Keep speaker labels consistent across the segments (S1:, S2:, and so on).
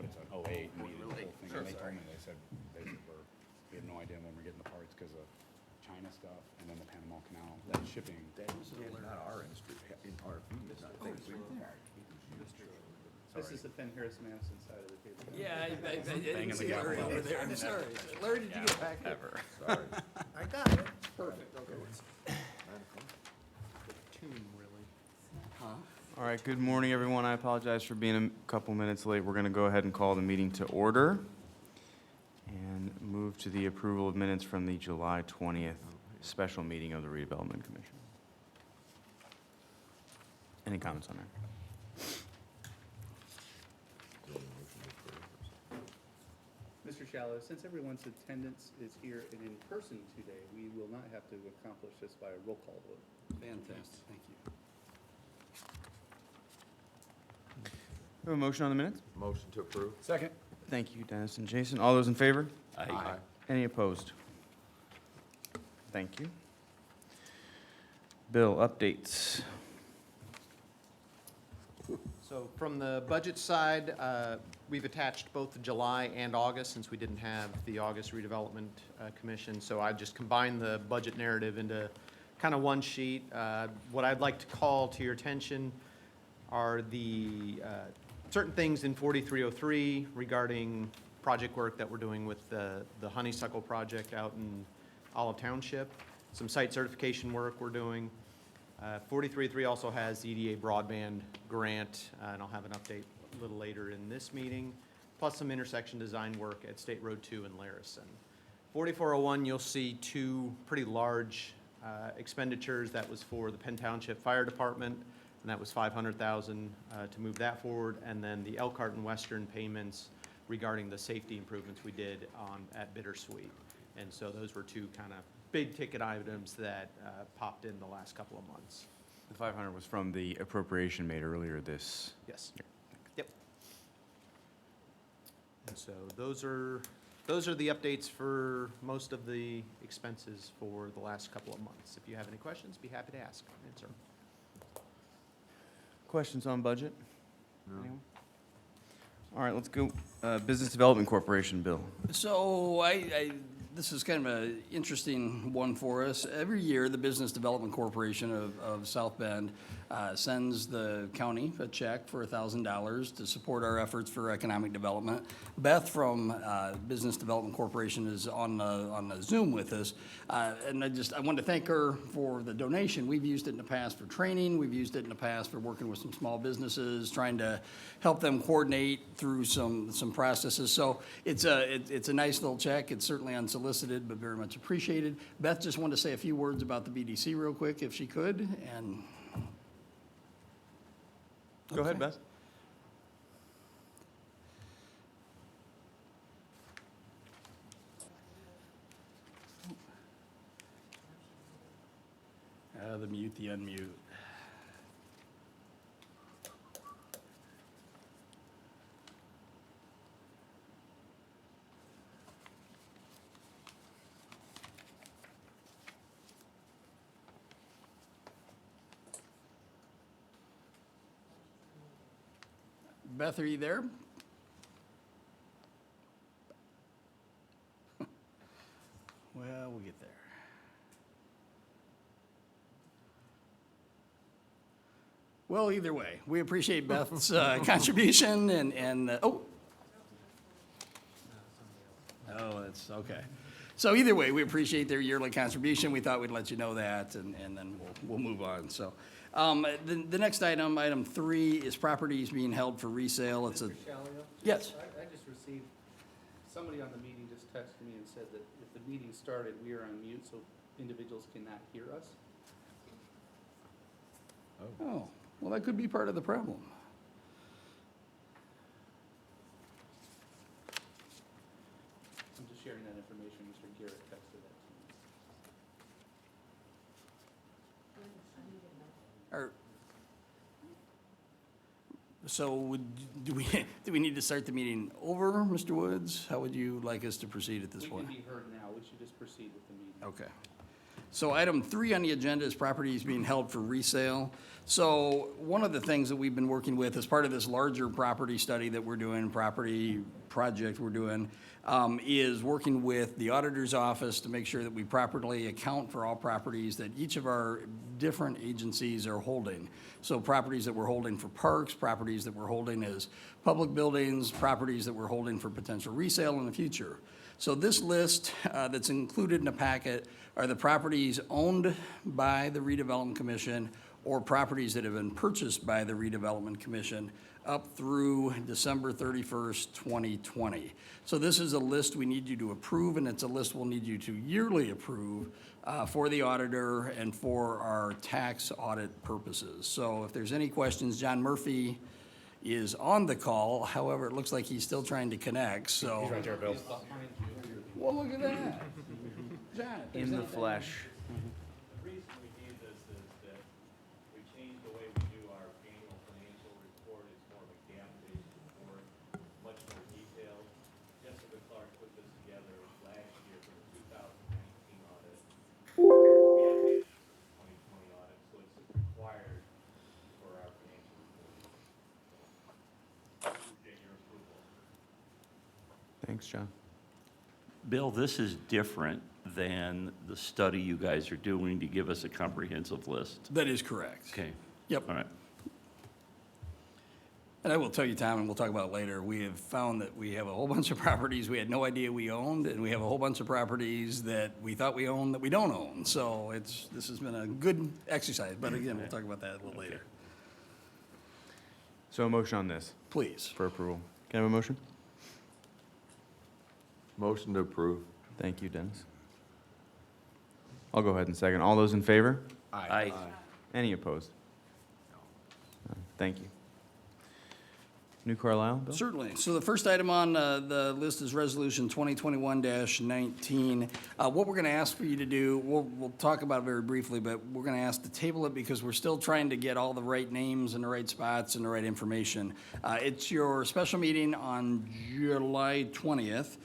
S1: but it's an '08 and needed the whole thing.
S2: Sure,
S1: And they told
S2: sorry.
S1: me, they said, we have no idea when we're getting the parts because of China stuff and then the Panama Canal, that shipping.
S2: Not our industry, in our opinion, not things we.
S3: This is the Penn Harris Madison side of the table.
S4: Yeah, I
S1: Banging
S4: didn't
S1: the
S4: see
S1: gavel.
S4: Larry over there, I'm sorry. Larry, did you get back there?
S1: Ever.
S2: Sorry.
S4: I got it. Perfect, okay. Tune, really.
S5: All right, good morning, everyone. I apologize for being a couple minutes late. We're going to go ahead and call the meeting to order and move to the approval of minutes from the July 20th special meeting of the Redevelopment Commission. Any comments on that?
S3: Mr. Shallow, since everyone's attendance is here and in person today, we will not have to accomplish this by a roll call vote.
S4: Fantastic, thank you.
S5: We have a motion on the minutes?
S2: Motion to approve.
S1: Second.
S5: Thank you, Dennis and Jason. All those in favor?
S2: Aye.
S5: Any opposed? Thank you. Bill, updates.
S6: So from the budget side, we've attached both the July and August, since we didn't have the August redevelopment commission. So I just combined the budget narrative into kind of one sheet. What I'd like to call to your attention are the certain things in 4303 regarding project work that we're doing with the Honeysuckle project out in Olive Township, some site certification work we're doing. 4303 also has the EDA broadband grant, and I'll have an update a little later in this meeting, plus some intersection design work at State Road 2 in Larison. 4401, you'll see two pretty large expenditures. That was for the Penn Township Fire Department, and that was $500,000 to move that forward, and then the Elkhart and Western payments regarding the safety improvements we did at Bittersweet. And so those were two kind of big ticket items that popped in the last couple of months.
S5: The 500 was from the appropriation made earlier this.
S6: Yes. Yep. And so those are the updates for most of the expenses for the last couple of months. If you have any questions, be happy to answer.
S5: Questions on budget? Anyone? All right, let's go. Business Development Corporation, Bill.
S4: So this is kind of an interesting one for us. Every year, the Business Development Corporation of South Bend sends the county a check for $1,000 to support our efforts for economic development. Beth from Business Development Corporation is on the Zoom with us, and I wanted to thank her for the donation. We've used it in the past for training. We've used it in the past for working with some small businesses, trying to help them coordinate through some processes. So it's a nice little check. It's certainly unsolicited, but very much appreciated. Beth just wanted to say a few words about the BDC real quick, if she could, and.
S5: Go ahead, Beth.
S4: The mute, the unmute. Beth, are you there? Well, we'll get there. Well, either way, we appreciate Beth's contribution and oh, that's okay. So either way, we appreciate their yearly contribution. We thought we'd let you know that, and then we'll move on. So the next item, item 3, is properties being held for resale. It's a
S3: Mr. Shallow?
S4: yes.
S3: I just received, somebody on the meeting just texted me and said that if the meeting started, we are on mute, so individuals cannot hear us.
S4: Oh, well, that could be part of the problem.
S3: I'm just sharing that information. Mr. Garrett texted that to me. So do we need to start the meeting over, Mr. Woods? How would you like us to proceed at this point? We can be heard now. We should just proceed with the meeting.
S4: Okay. So item 3 on the agenda is properties being held for resale. So one of the things that we've been working with as part of this larger property study that we're doing, property project we're doing, is working with the auditor's office to make sure that we properly account for all properties that each of our different agencies are holding. So properties that we're holding for parks, properties that we're holding as public buildings, properties that we're holding for potential resale in the future. So this list that's included in the packet are the properties owned by the Redevelopment Commission or properties that have been purchased by the Redevelopment Commission up through December 31st, 2020. So this is a list we need you to approve, and it's a list we'll need you to yearly approve for the auditor and for our tax audit purposes. So if there's any questions, John Murphy is on the call. However, it looks like he's still trying to connect, so.
S1: He's right there, Bill.
S4: Well, look at that. John, if there's
S5: In the
S4: anything-
S5: flesh.
S7: The reason we need this is that we changed the way we do our annual financial report. It's more of a GAAP-based report, much more detailed. Jessica Clark put this together last year for the 2019 audit. We have it for the 2020 audit, so it's required for our financial report. Get your approval.
S5: Thanks, John.
S8: Bill, this is different than the study you guys are doing to give us a comprehensive list.
S4: That is correct.
S8: Okay,
S4: Yep.
S8: all right.
S4: And I will tell you, Tom, and we'll talk about it later, we have found that we have a whole bunch of properties we had no idea we owned, and we have a whole bunch of properties that we thought we owned that we don't own. So this has been a good exercise, but again, we'll talk about that a little later.
S5: So a motion on this
S4: Please.
S5: for approval. Can I have a motion?
S2: Motion to approve.
S5: Thank you, Dennis. I'll go ahead and second. All those in favor?
S8: Aye.
S5: Any opposed? Thank you. New Carlisle, Bill?
S4: Certainly. So the first item on the list is Resolution 2021-19. What we're going to ask for you to do, we'll talk about it very briefly, but we're going to ask to table it because we're still trying to get all the right names and the right spots and the right information. It's your special meeting on July 20th.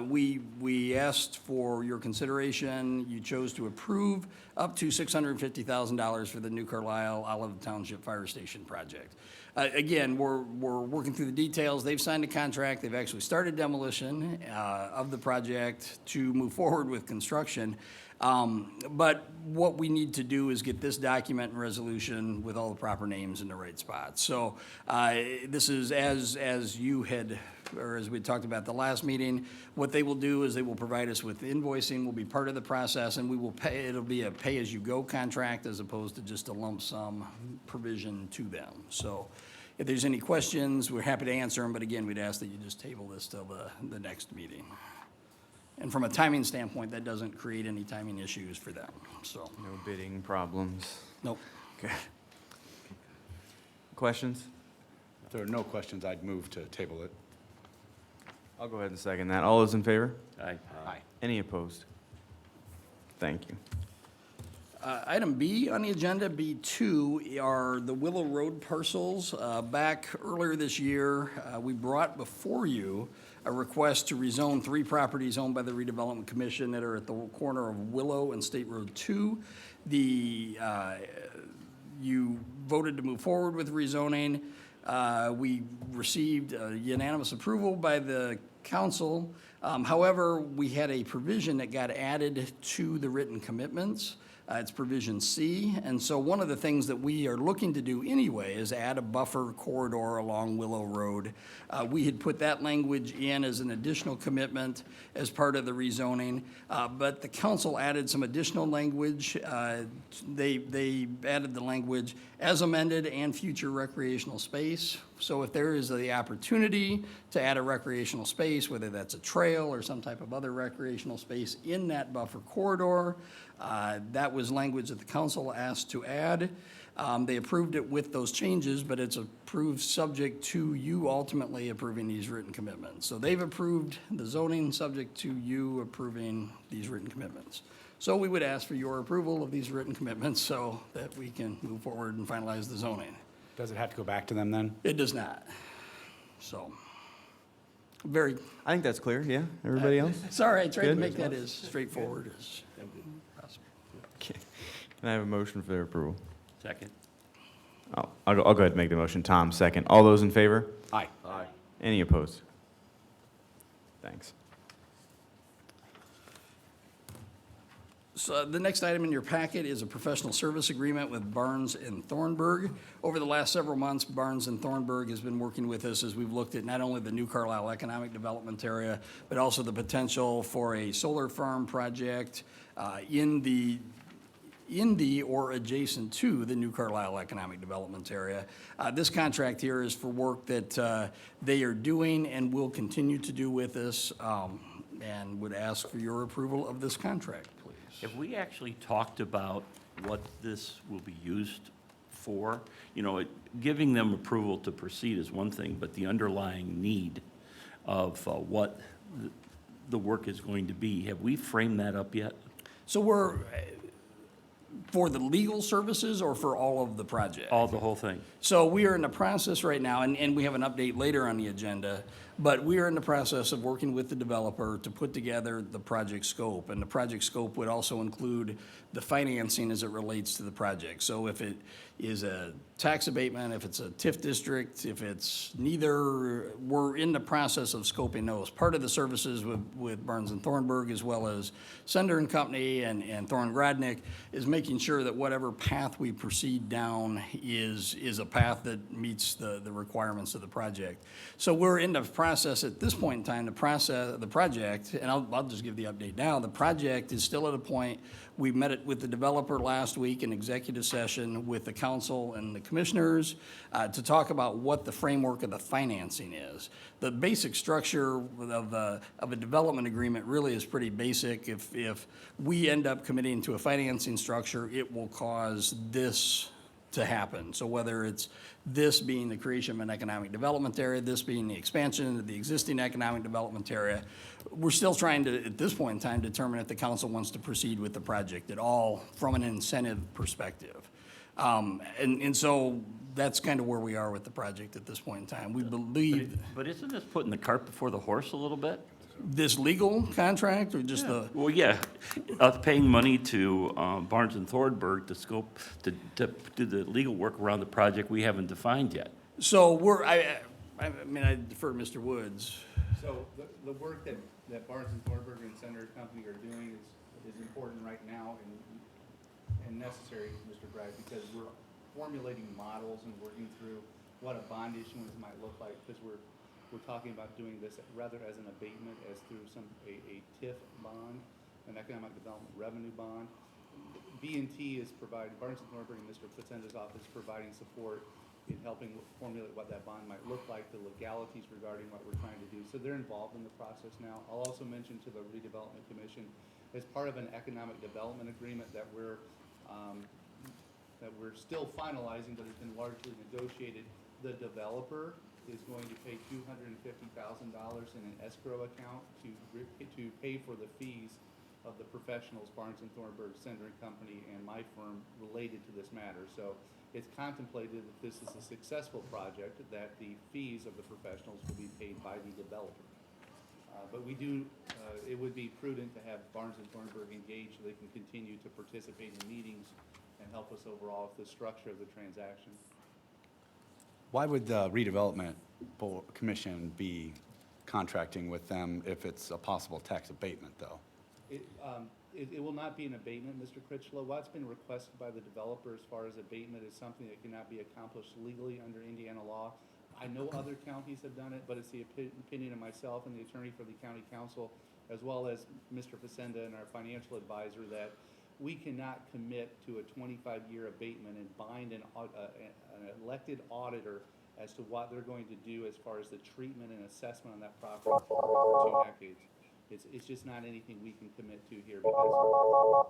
S4: We asked for your consideration. You chose to approve up to $650,000 for the New Carlisle Olive Township Fire Station project. Again, we're working through the details. They've signed a contract. They've actually started demolition of the project to move forward with construction. But what we need to do is get this document and resolution with all the proper names in the right spots. So this is as you had, or as we talked about the last meeting, what they will do is they will provide us with invoicing, will be part of the process, and we will pay, it'll be a pay-as-you-go contract as opposed to just a lump sum provision to them. So if there's any questions, we're happy to answer them, but again, we'd ask that you just table this till the next meeting. And from a timing standpoint, that doesn't create any timing issues for them, so,
S5: No bidding problems.
S4: nope.
S5: Okay. Questions?
S1: If there are no questions, I'd move to table it.
S5: I'll go ahead and second that. All those in favor?
S8: Aye.
S1: Aye.
S5: Any opposed? Thank you.
S4: Item B on the agenda, B2, are the Willow Road parcels. Back earlier this year, we brought before you a request to rezone 3 properties owned by the Redevelopment Commission that are at the corner of Willow and State Road 2. You voted to move forward with rezoning. We received unanimous approval by the council. However, we had a provision that got added to the written commitments. It's provision C, and so one of the things that we are looking to do anyway is add a buffer corridor along Willow Road. We had put that language in as an additional commitment as part of the rezoning, but the council added some additional language. They added the language as amended and future recreational space. So if there is the opportunity to add a recreational space, whether that's a trail or some type of other recreational space in that buffer corridor, that was language that the council asked to add. They approved it with those changes, but it's approved subject to you ultimately approving these written commitments. So they've approved the zoning subject to you approving these written commitments. So we would ask for your approval of these written commitments so that we can move forward and finalize the zoning.
S1: Does it have to go back to them then?
S4: It does not. So, very,
S5: I think that's clear, yeah? Everybody else?
S4: sorry, I tried to
S5: Good.
S4: make that as straightforward as possible.
S5: Can I have a motion for their approval?
S8: Second.
S5: I'll go ahead and make the motion. Tom, second. All those in favor?
S1: Aye.
S2: Aye.
S5: Any opposed? Thanks.
S4: So the next item in your packet is a professional service agreement with Barnes and Thornburg. Over the last several months, Barnes and Thornburg has been working with us as we've looked at not only the New Carlisle Economic Development Area, but also the potential for a solar farm project in the or adjacent to the New Carlisle Economic Development Area. This contract here is for work that they are doing and will continue to do with us, and would ask for your approval of this contract, please.
S8: Have we actually talked about what this will be used for? You know, giving them approval to proceed is one thing, but the underlying need of what the work is going to be, have we framed that up yet?
S4: So we're, for the legal services or for all of the project?
S8: All, the whole thing?
S4: So we are in the process right now, and we have an update later on the agenda, but we are in the process of working with the developer to put together the project scope. And the project scope would also include the financing as it relates to the project. So if it is a tax abatement, if it's a TIF district, if it's neither, we're in the process of scoping those. Part of the services with Barnes and Thornburg, as well as Sender and Company and Thorne Grodnick, is making sure that whatever path we proceed down is a path that meets the requirements of the project. So we're in the process at this point in time, the project, and I'll just give the update now. The project is still at a point, we met it with the developer last week in executive session with the council and the commissioners to talk about what the framework of the financing is. The basic structure of a development agreement really is pretty basic. If we end up committing to a financing structure, it will cause this to happen. So whether it's this being the creation of an economic development area, this being the expansion of the existing economic development area, we're still trying to, at this point in time, determine if the council wants to proceed with the project at all from an incentive perspective. And so that's kind of where we are with the project at this point in time. We believe
S8: But isn't this putting the cart before the horse a little bit?
S4: this legal contract or just the,
S8: Well, yeah, paying money to Barnes and Thornburg to scope, to do the legal work around the project we haven't defined yet.
S4: so we're, I mean, I defer to Mr. Woods.
S3: So the work that Barnes and Thornburg and Senator Company are doing is important right now and necessary, Mr. Bragg, because we're formulating models and working through what a bond issuance might look like, because we're talking about doing this rather as an abatement as through a TIF bond, an economic development revenue bond. B&T is providing, Barnes and Thornburg and Mr. Facenda's office is providing support in helping formulate what that bond might look like, the legalities regarding what we're trying to do. So they're involved in the process now. I'll also mention to the Redevelopment Commission, as part of an economic development agreement that we're still finalizing, but has been largely negotiated, the developer is going to pay $250,000 in an escrow account to pay for the fees of the professionals, Barnes and Thornburg, Sender and Company, and my firm related to this matter. So it's contemplated that this is a successful project, that the fees of the professionals will be paid by the developer. But we do, it would be prudent to have Barnes and Thornburg engaged so they can continue to participate in meetings and help us overall with the structure of the transaction.
S1: Why would the redevelopment commission be contracting with them if it's a possible tax abatement, though?
S3: It will not be an abatement, Mr. Critchlow. What's been requested by the developer as far as abatement is something that cannot be accomplished legally under Indiana law. I know other counties have done it, but it's the opinion of myself and the attorney for the county council, as well as Mr. Facenda and our financial advisor, that we cannot commit to a 25-year abatement and bind an elected auditor as to what they're going to do as far as the treatment and assessment on that property for 2 decades. It's just not anything we can commit to here, because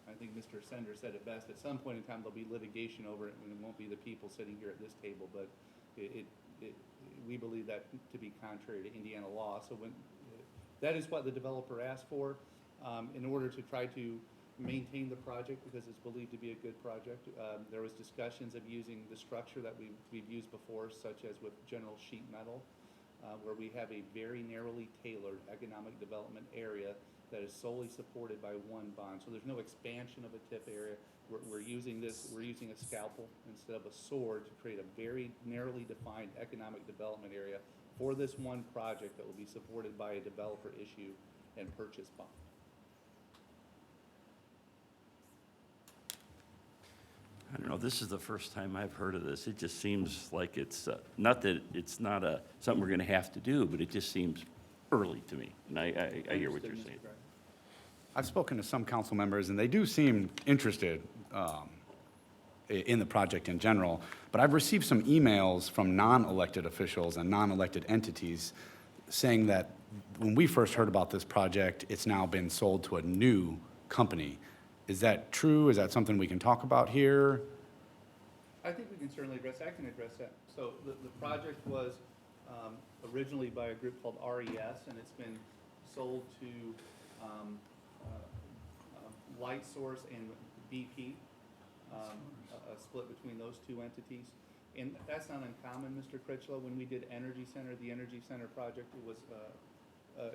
S3: I think Mr. Sender said it best. At some point in time, there'll be litigation over it, and it won't be the people sitting here at this table, but we believe that to be contrary to Indiana law. So that is what the developer asked for in order to try to maintain the project, because it's believed to be a good project. There was discussions of using the structure that we've used before, such as with general sheet metal. where we have a very narrowly tailored economic development area that is solely supported by one bond. So there's no expansion of a TIF area. We're using a scalpel instead of a sword to create a very narrowly defined economic development area for this one project that will be supported by a developer issue and purchase bond.
S8: I don't know, this is the first time I've heard of this. It just seems like it's, not that it's not something we're gonna have to do, but it just seems early to me. And I hear what you're
S3: Understood, Mr.
S8: saying.
S3: Gray.
S1: I've spoken to some council members, and they do seem interested in the project in general, but I've received some emails from non-elected officials and non-elected entities saying that when we first heard about this project, it's now been sold to a new company. Is that true? Is that something we can talk about here?
S3: I think we can certainly address, I can address that. So the project was originally by a group called RES, and it's been sold to Light Source and BP, a split between those two entities. And that's not uncommon, Mr. Critchlow. When we did Energy Center, the Energy Center project,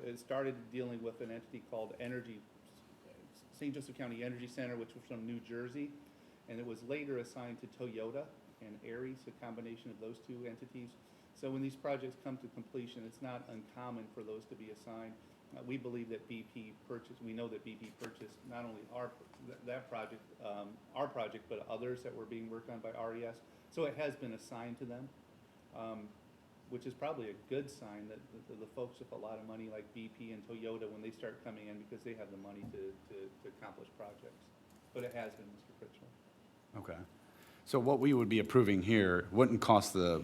S3: it started dealing with an entity called St. Joseph County Energy Center, which was from New Jersey, and it was later assigned to Toyota and Aries, a combination of those two entities. So when these projects come to completion, it's not uncommon for those to be assigned. We believe that BP purchased, we know that BP purchased not only our project, but others that were being worked on by RES. So it has been assigned to them, which is probably a good sign that the folks with a lot of money like BP and Toyota, when they start coming in, because they have the money to accomplish projects. But it has been, Mr. Critchlow.
S1: Okay. So what we would be approving here wouldn't cost the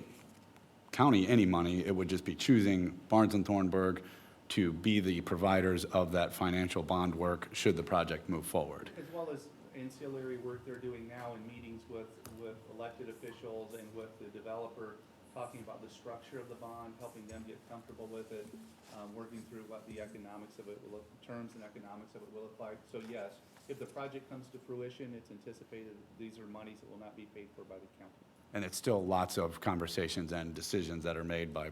S1: county any money. It would just be choosing Barnes and Thornburg to be the providers of that financial bond work should the project move forward.
S3: As well as ancillary work they're doing now in meetings with elected officials and with the developer, talking about the structure of the bond, helping them get comfortable with it, working through what the economics of it will look, terms and economics of it will look like. So yes, if the project comes to fruition, it's anticipated these are monies that will not be paid for by the county.
S1: And it's still lots of conversations and decisions that are made by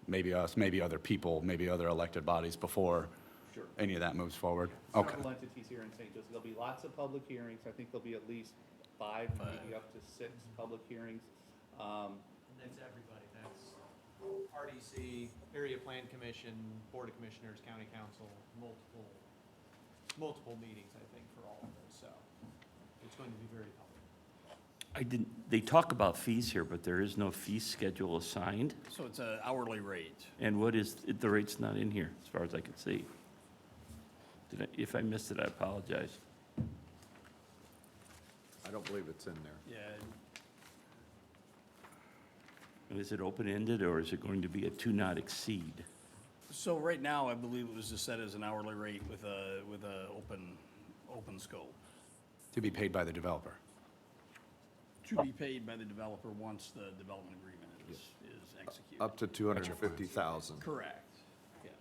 S1: maybe us, maybe other people, maybe other elected bodies before
S3: Sure.
S1: any of that moves forward. Okay.
S3: Several entities here in St. Joseph. There'll be lots of public hearings. I think there'll be at least 5, maybe up to 6 public hearings.
S6: That's everybody, that's RDC, Area Plan Commission, Board of Commissioners, County Council, multiple meetings, I think, for all of those, so it's going to be very public.
S8: They talk about fees here, but there is no fee schedule assigned.
S4: So it's an hourly rate.
S8: And what is, the rate's not in here, as far as I can see. If I missed it, I apologize.
S2: I don't believe it's in there.
S4: Yeah,
S8: And is it open-ended, or is it going to be a to not exceed?
S4: so right now, I believe it was just set as an hourly rate with a open scope.
S1: To be paid by the developer.
S4: To be paid by the developer once the development agreement is executed.
S2: Up to 250,000.
S4: Correct, yes.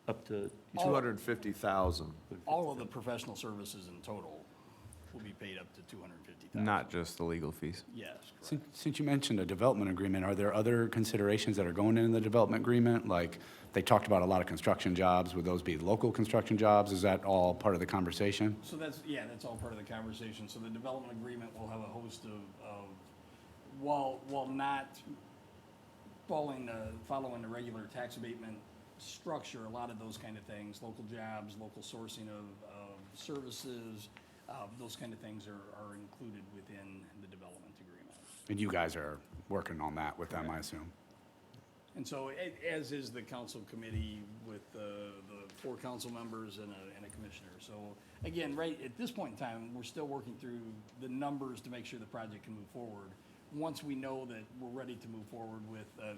S8: Up to,
S2: 250,000.
S4: All of the professional services in total will be paid up to $250,000.
S5: Not just the legal fees.
S4: Yes, correct.
S1: Since you mentioned a development agreement, are there other considerations that are going into the development agreement? Like, they talked about a lot of construction jobs. Would those be local construction jobs? Is that all part of the conversation?
S4: So that's all part of the conversation. So the development agreement will have a host of while not following the regular tax abatement structure, a lot of those kind of things, local jobs, local sourcing of services, those kind of things are included within the development agreement.
S1: And you guys are working on that with them, I assume?
S4: And so, as is the council committee with the 4 council members and a commissioner. So, again, right at this point in time, we're still working through the numbers to make sure the project can move forward. Once we know that we're ready to move forward with a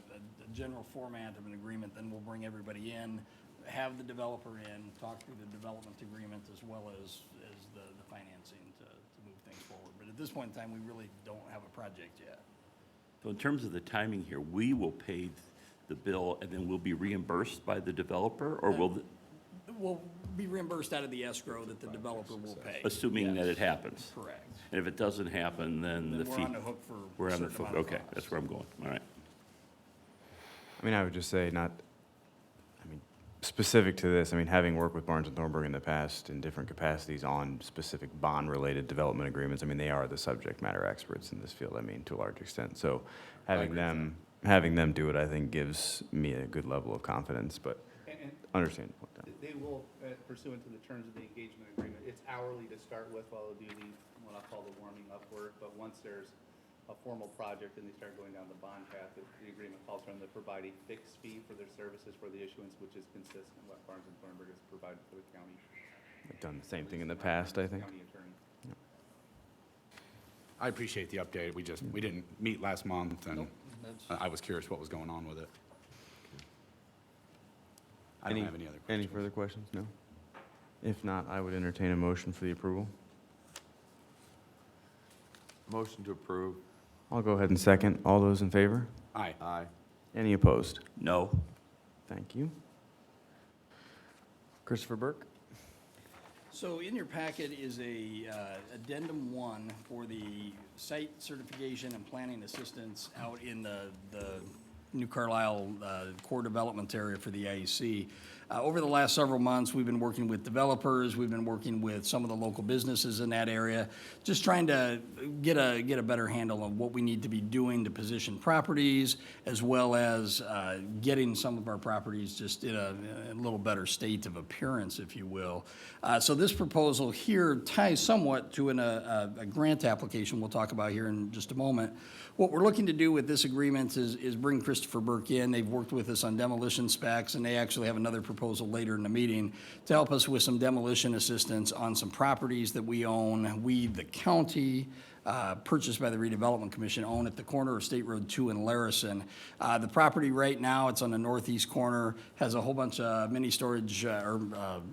S4: general format of an agreement, then we'll bring everybody in, have the developer in, talk through the development agreement as well as the financing to move things forward. But at this point in time, we really don't have a project yet.
S8: so in terms of the timing here, we will pay the bill and then we'll be reimbursed by the developer, or will,
S4: We'll be reimbursed out of the escrow that the developer will pay.
S8: assuming that
S4: Yes.
S8: it happens?
S4: Correct.
S8: And if it doesn't happen, then the
S4: Then
S8: fee?
S4: we're on the hook for
S8: We're
S4: a
S8: on the
S4: certain
S8: hook,
S4: amount of
S8: okay,
S4: costs.
S8: that's where I'm going, all right.
S5: mean, I would just say specific to this, I mean, having worked with Barnes and Thornburg in the past in different capacities on specific bond-related development agreements, I mean, they are the subject matter experts in this field, I mean, to a large extent. So having them do it, I think, gives me a good level of confidence, but
S3: And
S5: understand.
S3: they will, pursuant to the terms of the engagement agreement, it's hourly to start with while they do the, what I'll call the warming up work, but once there's a formal project and they start going down the bond path, the agreement calls for them to provide a fixed fee for their services for the issuance, which is consistent with what Barnes and Thornburg has provided for the county.
S5: They've done the same thing in the past, I think.
S3: County attorney.
S1: I appreciate the update. We didn't meet last month, and
S4: Nope, that's-
S1: I was curious what was going on with it. I don't have any other questions.
S5: Any further questions? No? If not, I would entertain a motion for the approval.
S2: Motion to approve.
S5: I'll go ahead and second. All those in favor?
S1: Aye.
S2: Aye.
S5: Any opposed?
S8: No.
S5: Thank you. Christopher Burke?
S4: So in your packet is a addendum 1 for the site certification and planning assistance out in the New Carlisle core development area for the IEC. Over the last several months, we've been working with developers, we've been working with some of the local businesses in that area, just trying to get a better handle on what we need to be doing to position properties, as well as getting some of our properties just in a little better state of appearance, if you will. So this proposal here ties somewhat to a grant application we'll talk about here in just a moment. What we're looking to do with this agreement is bring Christopher Burke in. They've worked with us on demolition specs, and they actually have another proposal later in the meeting to help us with some demolition assistance on some properties that we own. We, the county, purchased by the Redevelopment Commission, own at the corner of State Road 2 and Larison. The property right now, it's on the northeast corner, has a whole bunch of mini storage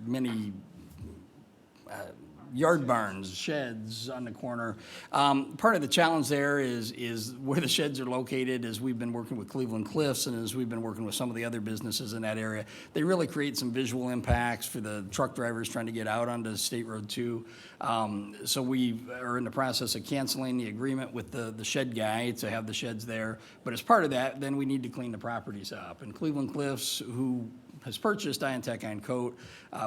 S4: mini yard barns, sheds on the corner. Part of the challenge there is where the sheds are located. As we've been working with Cleveland Cliffs and as we've been working with some of the other businesses in that area, they really create some visual impacts for the truck drivers trying to get out onto State Road 2. So we are in the process of canceling the agreement with the shed guy to have the sheds there. But as part of that, then we need to clean the properties up. And Cleveland Cliffs, who has purchased Iron Coat,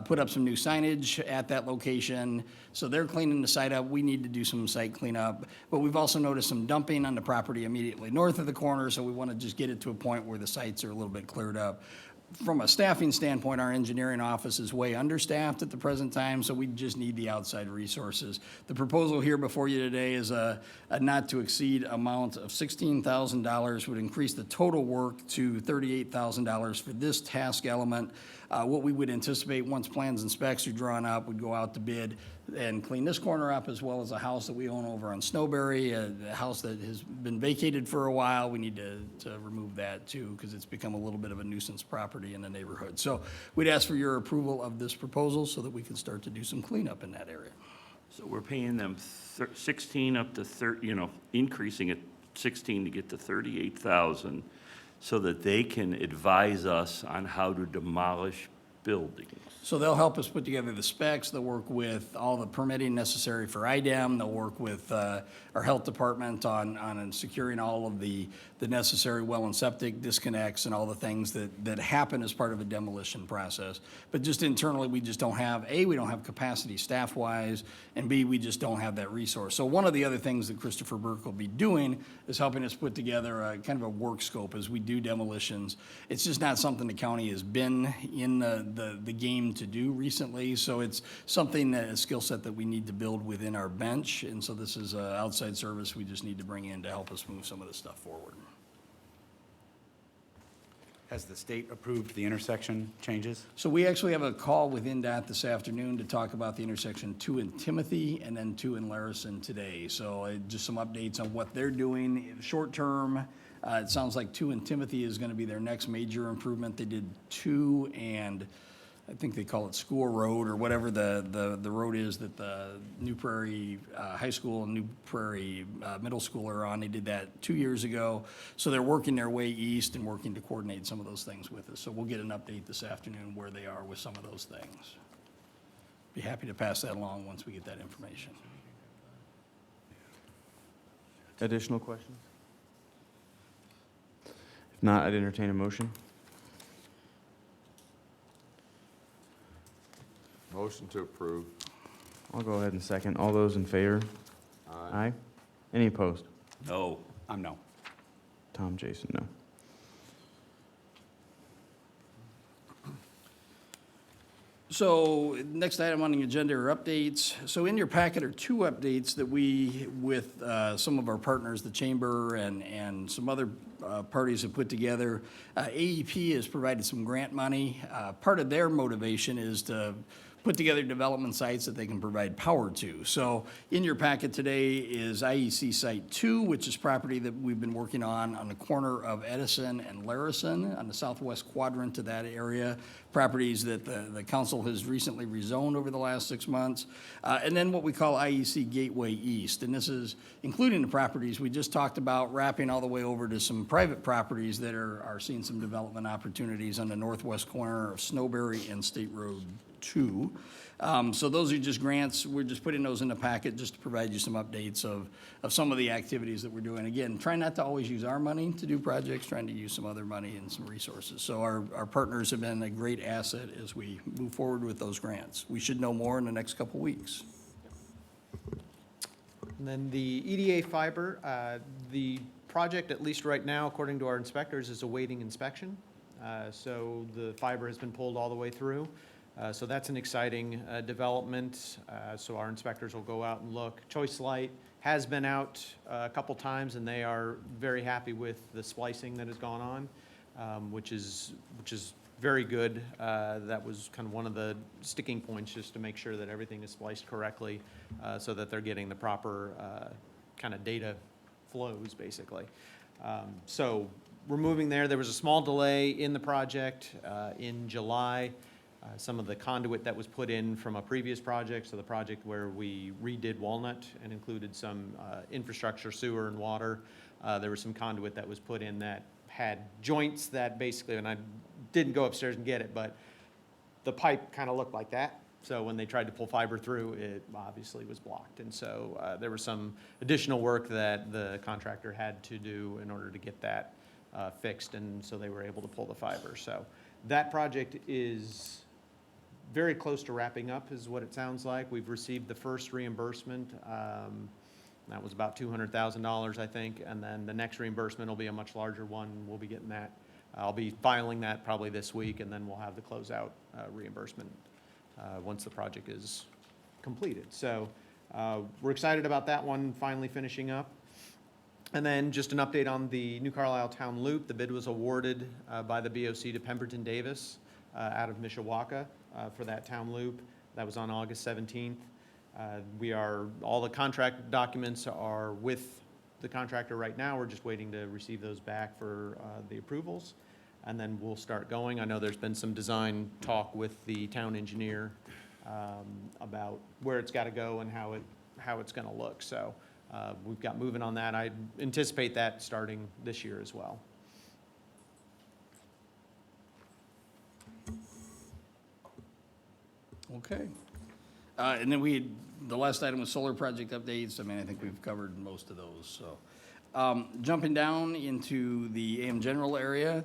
S4: put up some new signage at that location. So they're cleaning the site up. We need to do some site cleanup. But we've also noticed some dumping on the property immediately north of the corner, so we want to just get it to a point where the sites are a little bit cleared up. From a staffing standpoint, our engineering office is way understaffed at the present time, so we just need the outside resources. The proposal here before you today is a not-to-exceed amount of $16,000, would increase the total work to $38,000 for this task element. What we would anticipate, once plans and specs are drawn up, would go out to bid and clean this corner up, as well as a house that we own over on Snowberry, a house that has been vacated for a while. We need to remove that too, because it's become a little bit of a nuisance property in the neighborhood. So we'd ask for your approval of this proposal so that we can start to do some cleanup in that area.
S8: So we're paying them 16 up to 30, increasing it 16 to get to 38,000 so that they can advise us on how to demolish buildings.
S4: So they'll help us put together the specs, they'll work with all the permitting necessary for IDEM, they'll work with our health department on securing all of the necessary well and septic disconnects and all the things that happen as part of a demolition process. But just internally, we just don't have, A, we don't have capacity staff-wise, and B, we just don't have that resource. So one of the other things that Christopher Burke will be doing is helping us put together a kind of a work scope as we do demolitions. It's just not something the county has been in the game to do recently, so it's something, a skill set that we need to build within our bench, and so this is an outside service we just need to bring in to help us move some of this stuff forward.
S1: Has the state approved the intersection changes?
S4: So we actually have a call with NDOT this afternoon to talk about the intersection 2 in Timothy and then 2 in Larison today. So just some updates on what they're doing. Short term, it sounds like 2 in Timothy is going to be their next major improvement. They did 2 and I think they call it School Road or whatever the road is that the New Prairie High School and New Prairie Middle School are on. They did that 2 years ago. So they're working their way east and working to coordinate some of those things with us. So we'll get an update this afternoon where they are with some of those things. Be happy to pass that along once we get that information.
S5: Additional questions? If not, I'd entertain a motion.
S2: Motion to approve.
S5: I'll go ahead and second. All those in favor? Aye. Any opposed?
S8: No.
S1: I'm no.
S5: Tom, Jason, no.
S4: So, next item on the agenda are updates. So in your packet are two updates that we, with some of our partners, the Chamber and some other parties have put together. AEP has provided some grant money. Part of their motivation is to put together development sites that they can provide power to. So in your packet today is IEC Site 2, which is property that we've been working on the corner of Edison and Larison on the southwest quadrant of that area, properties that the council has recently rezoned over the last 6 months. And then what we call IEC Gateway East, and this is including the properties we just talked about, wrapping all the way over to some private properties that are seeing some development opportunities on the northwest corner of Snowberry and State Road 2. So those are just grants. We're just putting those in the packet just to provide you some updates of some of the activities that we're doing. Again, try not to always use our money to do projects, trying to use some other money and some resources. So our partners have been a great asset as we move forward with those grants. We should know more in the next couple weeks.
S6: And then the Eda Fiber, the project, at least right now, according to our inspectors, is awaiting inspection. So the fiber has been pulled all the way through. So that's an exciting development. So our inspectors will go out and look. Choice Light has been out a couple times, and they are very happy with the splicing that has gone on, which is very good. That was kind of one of the sticking points, just to make sure that everything is spliced correctly, so that they're getting the proper kind of data flows, basically. So we're moving there. There was a small delay in the project in July. Some of the conduit that was put in from a previous project, so the project where we redid Walnut and included some infrastructure, sewer and water, there was some conduit that was put in that had joints that basically, and I didn't go upstairs and get it, but the pipe kind of looked like that. So when they tried to pull fiber through, it obviously was blocked. And so there was some additional work that the contractor had to do in order to get that fixed, and so they were able to pull the fiber. So that project is very close to wrapping up, is what it sounds like. We've received the first reimbursement. That was about $200,000, I think, and then the next reimbursement will be a much larger one. We'll be getting that. I'll be filing that probably this week, and then we'll have the closeout reimbursement once the project is completed. So we're excited about that one finally finishing up. And then just an update on the New Carlisle Town Loop. The bid was awarded by the BOC to Pemberton Davis out of Mishawaka for that town loop. That was on August 17th. All the contract documents are with the contractor right now. We're just waiting to receive those back for the approvals, and then we'll start going. I know there's been some design talk with the town engineer about where it's got to go and how it's going to look. So we've got moving on that. I anticipate that starting this year as well.
S4: Okay. And then the last item was solar project updates. I mean, I think we've covered most of those, so. Jumping down into the AM General area,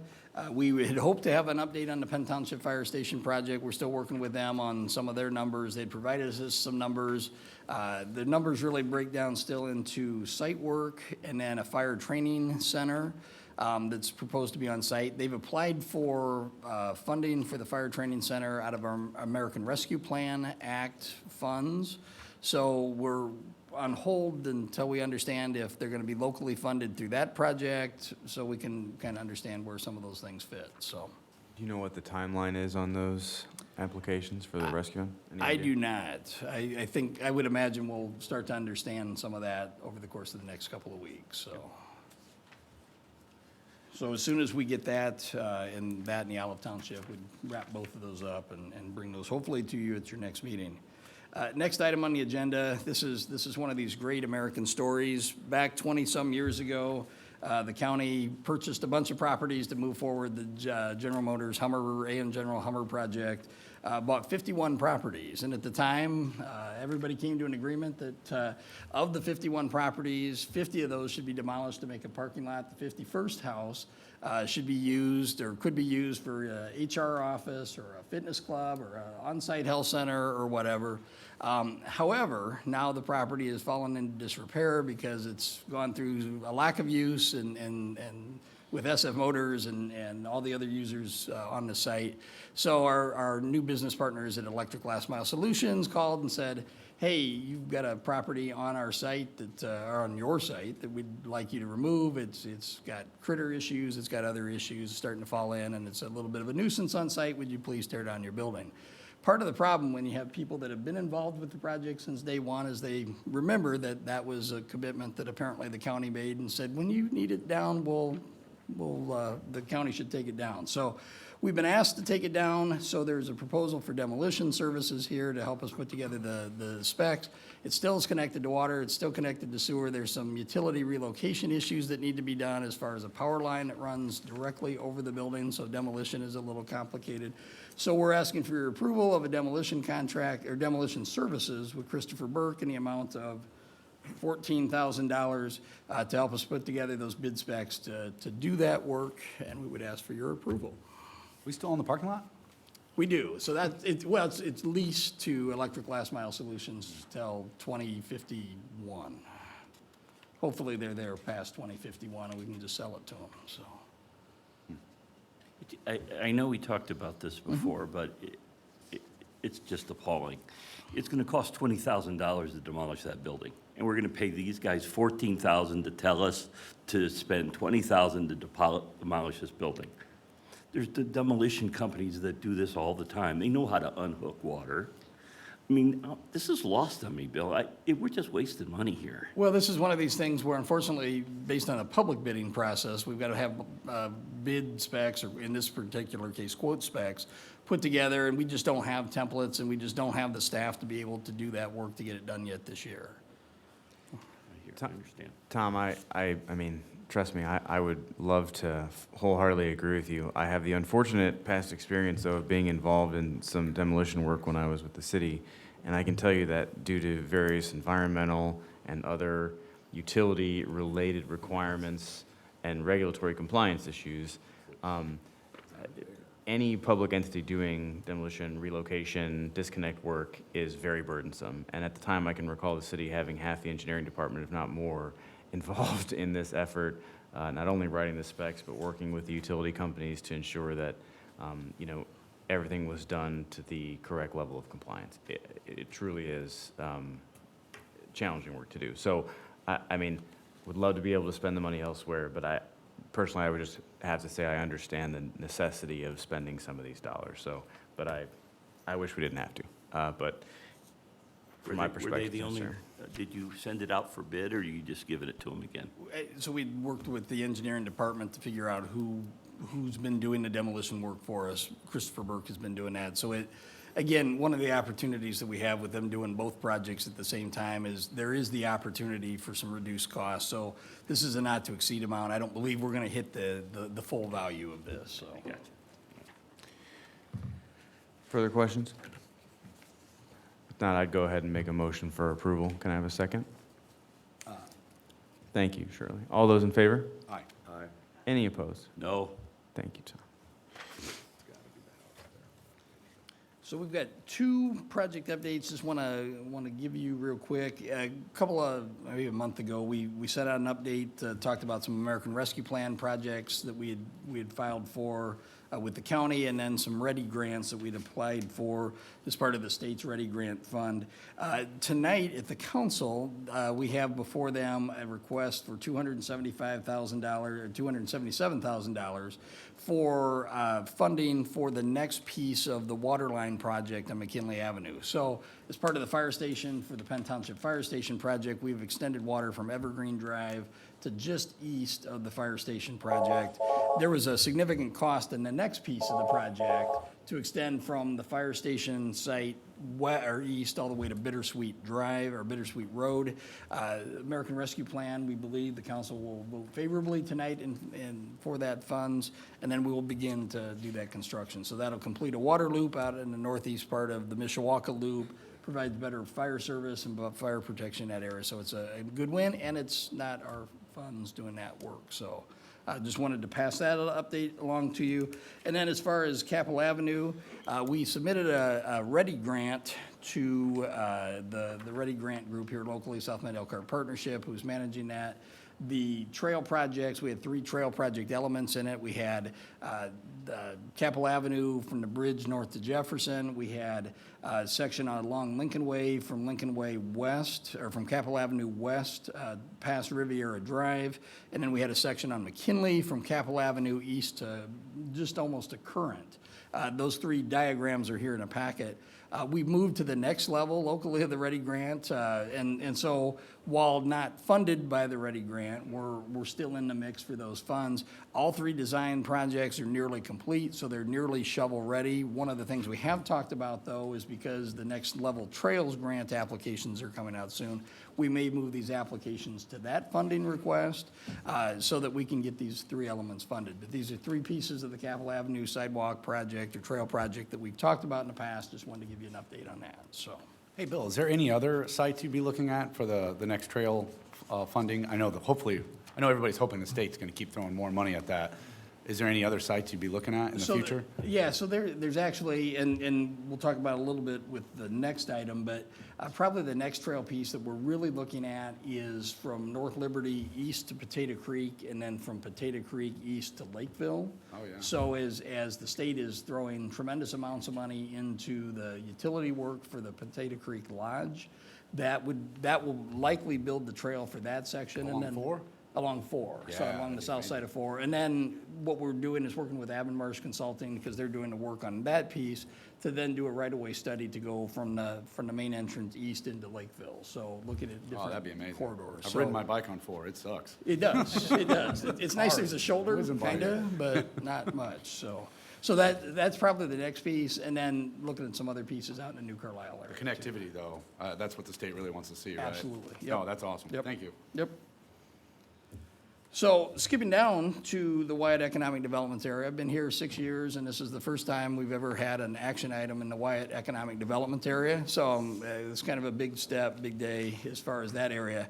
S4: we had hoped to have an update on the Penn Township Fire Station project. We're still working with them on some of their numbers. They provided us some numbers. The numbers really break down still into site work and then a fire training center that's proposed to be on site. They've applied for funding for the fire training center out of our American Rescue Plan Act funds. So we're on hold until we understand if they're going to be locally funded through that project, so we can kind of understand where some of those things fit, so.
S5: Do you know what the timeline is on those applications for the rescue? Any
S4: I
S5: idea?
S4: do not. I would imagine we'll start to understand some of that over the course of the next couple of weeks, so. So as soon as we get that, and the Olive Township, we'd wrap both of those up and bring those hopefully to you at your next meeting. Next item on the agenda, this is one of these great American stories. Back 20-some years ago, the county purchased a bunch of properties to move forward the General Motors AM General Hummer project. bought 51 properties. And at the time, everybody came to an agreement that of the 51 properties, 50 of those should be demolished to make a parking lot. The 51st house should be used or could be used for a HR office or a fitness club or an on-site health center or whatever. However, now the property has fallen into disrepair because it's gone through a lack of use and with SF Motors and all the other users on the site. So our new business partners at Electric Last Mile Solutions called and said, hey, you've got a property on our site that, or on your site that we'd like you to remove. It's got critter issues, it's got other issues starting to fall in, and it's a little bit of a nuisance on site. Would you please tear down your building? Part of the problem when you have people that have been involved with the project since day one is they remember that that was a commitment that apparently the county made and said, when you need it down, the county should take it down. So we've been asked to take it down, so there's a proposal for demolition services here to help us put together the specs. It still is connected to water, it's still connected to sewer. There's some utility relocation issues that need to be done as far as a power line that runs directly over the building, so demolition is a little complicated. So we're asking for your approval of a demolition contract, or demolition services with Christopher Burke in the amount of $14,000 to help us put together those bid specs to do that work, and we would ask for your approval.
S1: We still own the parking lot?
S4: We do. So it's leased to Electric Last Mile Solutions till 2051. Hopefully they're there past 2051 and we can just sell it to them, so.
S8: I know we talked about this before, but it's just appalling. It's gonna cost $20,000 to demolish that building, and we're gonna pay these guys $14,000 to tell us to spend $20,000 to demolish this building. There's the demolition companies that do this all the time. They know how to unhook water. I mean, this is lost on me, Bill. We're just wasting money here.
S4: Well, this is one of these things where unfortunately, based on a public bidding process, we've got to have bid specs, or in this particular case, quote specs, put together, and we just don't have templates, and we just don't have the staff to be able to do that work to get it done yet this year.
S8: I understand.
S5: Tom, I mean, trust me, I would love to wholeheartedly agree with you. I have the unfortunate past experience, though, of being involved in some demolition work when I was with the city, and I can tell you that due to various environmental and other utility-related requirements and regulatory compliance issues, any public entity doing demolition, relocation, disconnect work is very burdensome. And at the time, I can recall the city having half the engineering department, if not more, involved in this effort, not only writing the specs, but working with the utility companies to ensure that, everything was done to the correct level of compliance. It truly is challenging work to do. So, I mean, would love to be able to spend the money elsewhere, but personally, I would just have to say I understand the necessity of spending some of these dollars. So, but I wish we didn't have to. But from my perspective,
S8: Were they the only, did you send it out for bid, or you just giving it to them again?
S4: So we worked with the engineering department to figure out who's been doing the demolition work for us. Christopher Burke has been doing that. So again, one of the opportunities that we have with them doing both projects at the same time is there is the opportunity for some reduced costs. So this is a not to exceed amount. I don't believe we're gonna hit the full value of this, so.
S8: Gotcha.
S5: further questions? If not, I'd go ahead and make a motion for approval. Can I have a second? Thank you, Shirley. All those in favor?
S1: Aye.
S2: Aye.
S5: Any opposed?
S8: No.
S5: Thank you, Tom.
S4: So we've got two project updates, just want to give you real quick. A couple of, maybe a month ago, we sent out an update, talked about some American Rescue Plan projects that we had filed for with the county, and then some READY grants that we'd applied for as part of the state's READY Grant Fund. Tonight at the council, we have before them a request for $275,000 or $277,000 for funding for the next piece of the water line project on McKinley Avenue. So as part of the fire station, for the Penn Township Fire Station project, we've extended water from Evergreen Drive to just east of the fire station project. There was a significant cost in the next piece of the project to extend from the fire station site or east all the way to Bittersweet Drive or Bittersweet Road. American Rescue Plan, we believe the council will vote favorably tonight for that funds, and then we will begin to do that construction. So that'll complete a water loop out in the northeast part of the Mishawaka Loop, provides better fire service and fire protection in that area. So it's a good win, and it's not our funds doing that work. So I just wanted to pass that update along to you. And then as far as Capitol Avenue, we submitted a Ready grant to the Ready Grant group here locally, South Bend Elkhart Partnership, who's managing that. The trail projects, we had 3 trail project elements in it. We had Capitol Avenue from the bridge north to Jefferson. We had a section along Lincoln Way from Lincoln Way west, or from Capitol Avenue west past Riviera Drive. And then we had a section on McKinley from Capitol Avenue east to just almost to Current. Those 3 diagrams are here in a packet. We've moved to the next level locally of the Ready Grant, and so while not funded by the Ready Grant, we're still in the mix for those funds. All 3 design projects are nearly complete, so they're nearly shovel-ready. One of the things we have talked about, though, is because the next level Trails Grant applications are coming out soon, we may move these applications to that funding request so that we can get these 3 elements funded. But these are 3 pieces of the Capitol Avenue sidewalk project or trail project that we've talked about in the past. Just wanted to give you an update on that, so.
S1: Hey, Bill, is there any other sites you'd be looking at for the next trail funding? I know that hopefully, I know everybody's hoping the state's going to keep throwing more money at that. Is there any other sites you'd be looking at in the future?
S4: Yeah, so there's actually, and we'll talk about it a little bit with the next item, but probably the next trail piece that we're really looking at is from North Liberty east to Potato Creek, and then from Potato Creek east to Lakeville.
S1: Oh, yeah.
S4: So as the state is throwing tremendous amounts of money into the utility work for the Potato Creek Lodge, that will likely build the trail for that section.
S1: Along
S4: and then
S1: 4?
S4: Along 4, so
S1: Yeah,
S4: along the
S1: that'd be
S4: south side of 4. And then what we're doing is working with Avonmarsh Consulting, because they're doing the work on that piece, to then do a right-of-way study to go from the main entrance east into Lakeville. So looking at
S1: Oh, that'd be
S4: different
S1: amazing.
S4: corridors.
S1: I've
S4: So-
S1: ridden my bike on 4, it sucks.
S4: It does, it does. It's nice there's a shoulder,
S1: Whizzing by
S4: kind
S1: you.
S4: of, but not much, so. So that's probably the next piece, and then looking at some other pieces out in the New Carlisle area.
S1: The connectivity, though, that's what the state really wants to see, right?
S4: Absolutely,
S1: No,
S4: yep.
S1: that's awesome.
S4: Yep.
S1: Thank you.
S4: Yep. So skipping down to the Wyatt Economic Development area, I've been here 6 years, and this is the first time we've ever had an action item in the Wyatt Economic Development area. So it's kind of a big step, big day as far as that area.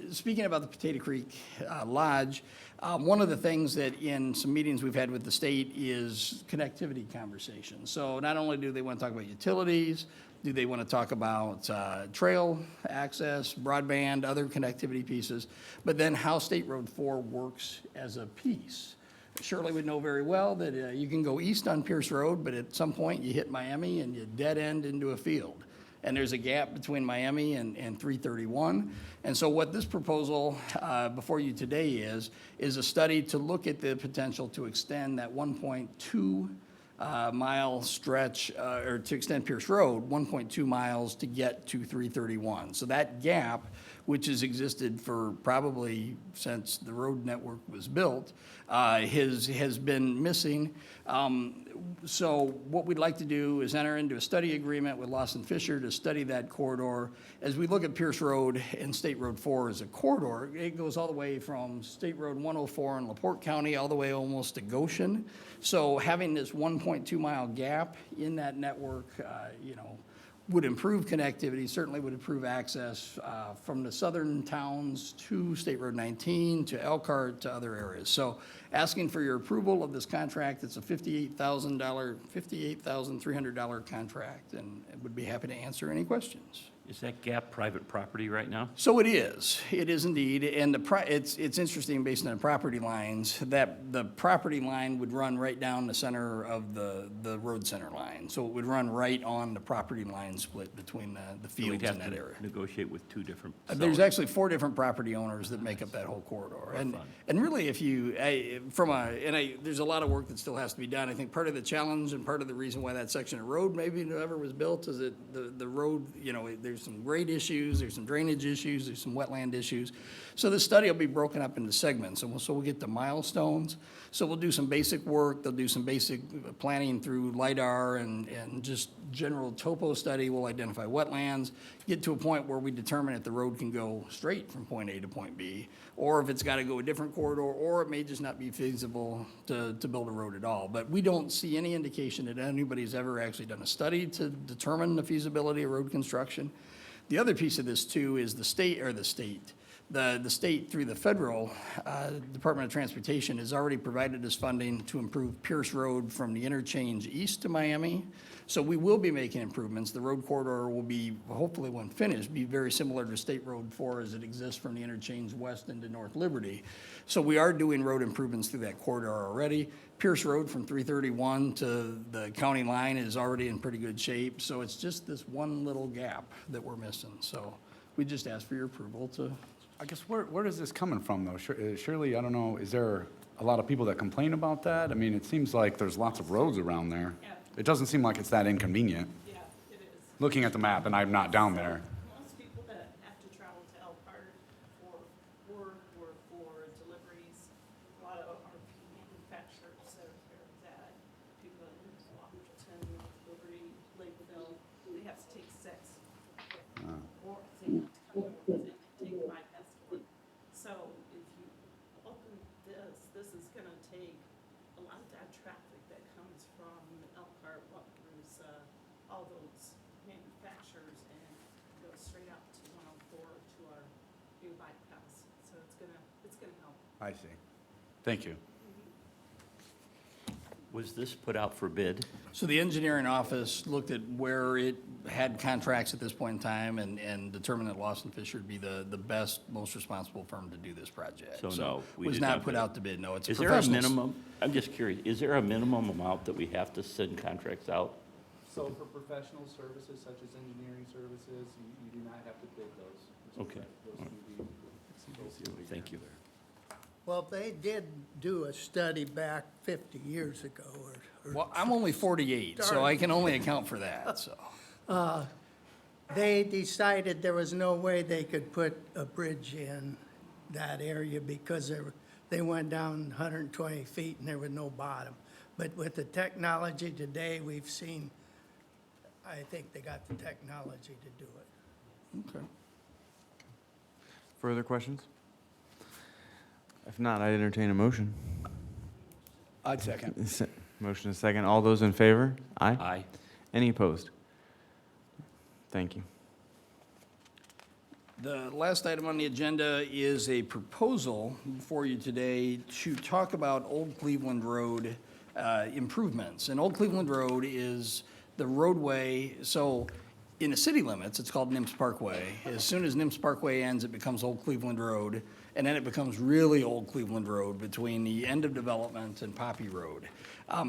S4: Speaking about the Potato Creek Lodge, one of the things that in some meetings we've had with the state is connectivity conversations. So not only do they want to talk about utilities, do they want to talk about trail access, broadband, other connectivity pieces, but then how State Road 4 works as a piece. Shirley would know very well that you can go east on Pierce Road, but at some point you hit Miami and you dead end into a field. And there's a gap between Miami and 331. And so what this proposal before you today is a study to look at the potential to extend that 1.2 mile stretch, or to extend Pierce Road 1.2 miles to get to 331. So that gap, which has existed for probably since the road network was built, has been missing. So what we'd like to do is enter into a study agreement with Lawson Fisher to study that corridor. As we look at Pierce Road and State Road 4 as a corridor, it goes all the way from State Road 104 in LaPorte County all the way almost to Goshen. So having this 1.2 mile gap in that network, would improve connectivity, certainly would improve access from the southern towns to State Road 19, to Elkhart, to other areas. So asking for your approval of this contract. It's a $58,300 contract, and would be happy to answer any questions.
S8: Is that gap private property right now?
S4: So it is indeed, and it's interesting based on the property lines, that the property line would run right down the center of the road center line. So it would run right on the property line split between the
S8: So we'd
S4: fields in
S8: have
S4: that
S8: to
S4: area.
S8: negotiate with 2 different
S4: There's
S8: sellers.
S4: actually 4 different property owners that make up that whole corridor. And
S8: fun.
S4: really, if you, there's a lot of work that still has to be done. I think part of the challenge and part of the reason why that section of road maybe never was built is that the road, there's some grade issues, there's some drainage issues, there's some wetland issues. So this study will be broken up into segments, and so we'll get the milestones. So we'll do some basic work, they'll do some basic planning through LiDAR and just general topo study. We'll identify wetlands, get to a point where we determine if the road can go straight from point A to point B, or if it's got to go a different corridor, or it may just not be feasible to build a road at all. But we don't see any indication that anybody's ever actually done a study to determine the feasibility of road construction. The other piece of this too is the state through the federal Department of Transportation has already provided us funding to improve Pierce Road from the interchange east to Miami. So we will be making improvements. The road corridor will be, hopefully when finished, be very similar to State Road 4 as it exists from the interchange west into North Liberty. So we are doing road improvements through that corridor already. Pierce Road from 331 to the county line is already in pretty good shape. So it's just this one little gap that we're missing. So we just ask for your approval to.
S1: I guess where is this coming from, though? Surely, I don't know, is there a lot of people that complain about that? I mean, it seems like there's lots of roads around there.
S9: Yeah.
S1: It doesn't seem like it's that inconvenient,
S9: Yeah, it is.
S1: looking at the map, and I'm not down there.
S9: Most people that have to travel to Elkhart for work or for deliveries, a lot of our manufacturers that are here that people in Washington, Liberty, Lakeville, they have to take 6. Or they have to come to work and take 5 past 1. So if you open this is gonna take a lot of that traffic that comes from Elkhart, Waparosa, all those manufacturers, and go straight out to 104 to our new bypass. So it's gonna help.
S1: I see. Thank you.
S8: Was this put out for bid?
S4: So the engineering office looked at where it had contracts at this point in time and determined that Lawson Fisher would be the best, most responsible firm to do this project.
S8: So no, we
S4: was
S8: did
S4: not
S8: not
S4: put
S8: bid.
S4: out to bid, no. It's a
S8: Is there a
S4: professional.
S8: minimum, I'm just curious, is there a minimum amount that we have to send contracts out?
S3: So for professional services such as engineering services, you do not have to bid those. Mr.
S8: Okay.
S3: Those can be.
S8: Thank you.
S10: Well, they did do a study back 50 years ago, or
S4: Well, I'm only 48, so I can only account for that, so.
S10: they decided there was no way they could put a bridge in that area because they went down 120 feet and there was no bottom. But with the technology today, we've seen, I think they got the technology to do it.
S4: Okay.
S5: Further questions? If not, I'd entertain a motion.
S1: I'd second.
S5: Motion is second. All those in favor? Aye.
S8: Aye.
S5: Any opposed? Thank you.
S4: The last item on the agenda is a proposal for you today to talk about Old Cleveland Road improvements. And Old Cleveland Road is the roadway, so in the city limits, it's called Nims Parkway. As soon as Nims Parkway ends, it becomes Old Cleveland Road, and then it becomes really Old Cleveland Road between the end of development and Poppy Road.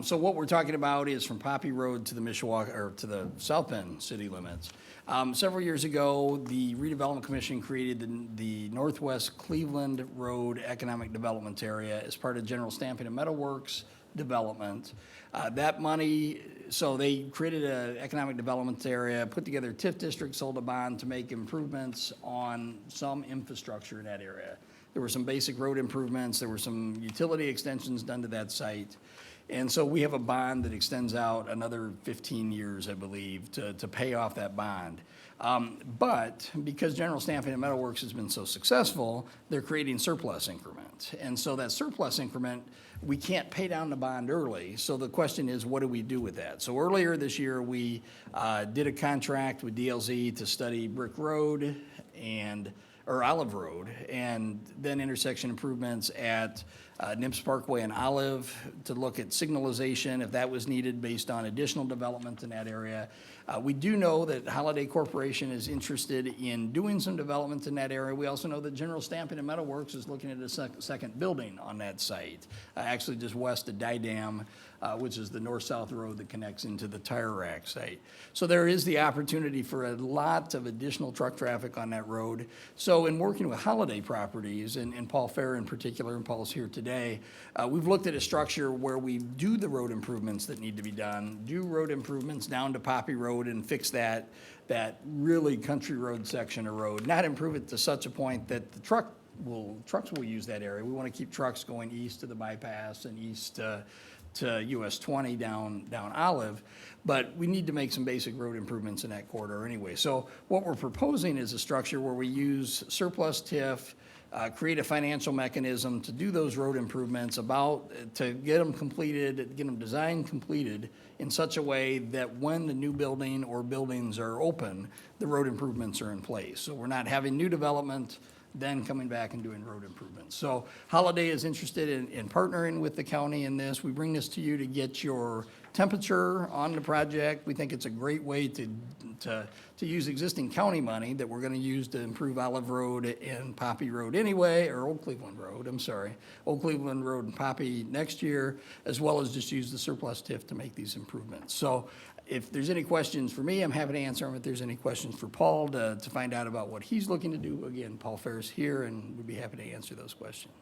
S4: So what we're talking about is from Poppy Road to the Mishawaka, or to the South Bend city limits. Several years ago, the Redevelopment Commission created the Northwest Cleveland Road Economic Development Area as part of General Stamping and Metalworks development. That money, so they created an economic development area, put together a TIF district, sold a bond to make improvements on some infrastructure in that area. There were some basic road improvements, there were some utility extensions done to that site. And so we have a bond that extends out another 15 years, I believe, to pay off that bond. But because General Stamping and Metalworks has been so successful, they're creating surplus increment. And so that surplus increment, we can't pay down the bond early. So the question is, what do we do with that? So earlier this year, we did a contract with DLZ to study Brick Road or Olive Road, and then intersection improvements at Nims Parkway and Olive to look at signalization if that was needed based on additional development in that area. We do know that Holiday Corporation is interested in doing some development in that area. We also know that General Stamping and Metalworks is looking at a second building on that site, actually just west of Dam, which is the north-south road that connects into the tire rack site. So there is the opportunity for a lot of additional truck traffic on that road. So in working with Holiday Properties, and Paul Fair in particular, and Paul's here today, we've looked at a structure where we do the road improvements that need to be done, do road improvements down to Poppy Road and fix that really country road section of road, not improve it to such a point that the truck trucks will use that area. We want to keep trucks going east to the bypass and east to US 20 down Olive, but we need to make some basic road improvements in that corridor anyway. So what we're proposing is a structure where we use surplus TIF, create a financial mechanism to do those road improvements to get them completed, get them designed completed in such a way that when the new building or buildings are open, the road improvements are in place. So we're not having new development, then coming back and doing road improvements. So Holiday is interested in partnering with the county in this. We bring this to you to get your temperature on the project. We think it's a great way to use existing county money that we're gonna use to improve Olive Road and Poppy Road anyway, or Old Cleveland Road, I'm sorry. Old Cleveland Road and Poppy next year, as well as just use the surplus TIF to make these improvements. So if there's any questions for me, I'm happy to answer them. If there's any questions for Paul to find out about what he's looking to do, again, Paul Ferris here, and we'd be happy to answer those questions.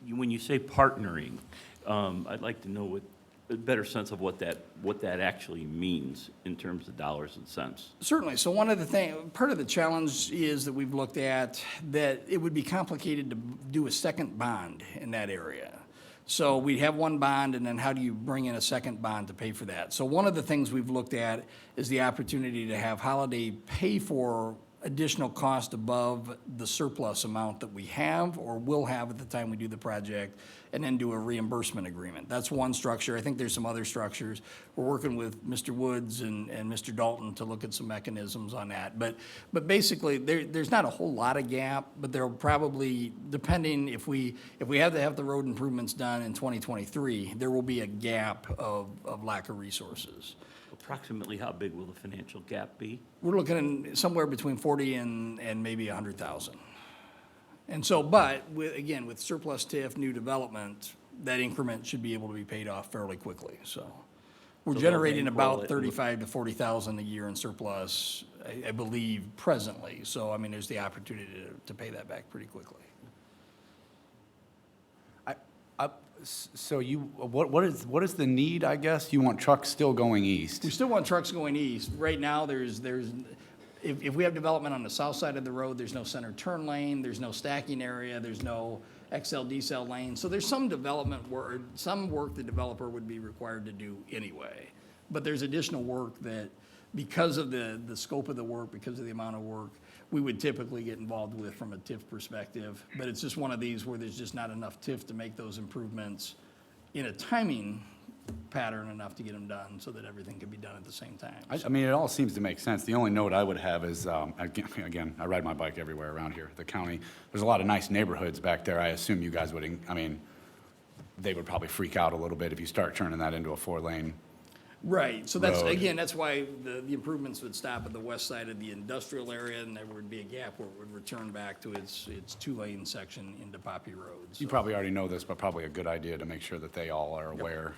S8: When you say partnering, I'd like to know a better sense of what that actually means in terms of dollars and cents.
S4: Certainly. So part of the challenge is that we've looked at that it would be complicated to do a second bond in that area. So we have one bond, and then how do you bring in a second bond to pay for that? So one of the things we've looked at is the opportunity to have Holiday pay for additional cost above the surplus amount that we have or will have at the time we do the project, and then do a reimbursement agreement. That's one structure. I think there's some other structures. We're working with Mr. Woods and Mr. Dalton to look at some mechanisms on that. But basically, there's not a whole lot of gap, but there'll probably, depending if we have to have the road improvements done in 2023, there will be a gap of lack of resources.
S8: Approximately how big will the financial gap be?
S4: We're looking at somewhere between 40 and maybe 100,000. And so, but with surplus TIF, new development, that increment should be able to be paid off fairly quickly, so. We're
S8: So they'll
S4: generating
S8: bankroll
S4: about
S8: it.
S4: 35 to 40,000 a year in surplus, I believe, presently. So, I mean, there's the opportunity to pay that back pretty quickly.
S1: So what is the need, I guess? You want trucks still going east?
S4: We still want trucks going east. Right now, if we have development on the south side of the road, there's no center turn lane, there's no stacking area, there's no XL, decel lane. So there's some some work the developer would be required to do anyway. But there's additional work that, because of the scope of the work, because of the amount of work, we would typically get involved with from a TIF perspective. But it's just one of these where there's just not enough TIF to make those improvements in a timing pattern enough to get them done so that everything can be done at the same time.
S1: I mean, it all seems to make sense. The only note I would have is, again, I ride my bike everywhere around here, the county. There's a lot of nice neighborhoods back there. I assume you guys would, they would probably freak out a little bit if you start turning that into a 4-lane.
S4: Right, so
S1: road.
S4: that's why the improvements would stop at the west side of the industrial area, and there would be a gap where it would return back to its 2-lane section into Poppy Road.
S1: You
S4: So,
S1: probably already know this, but probably a good idea to make sure that they all are aware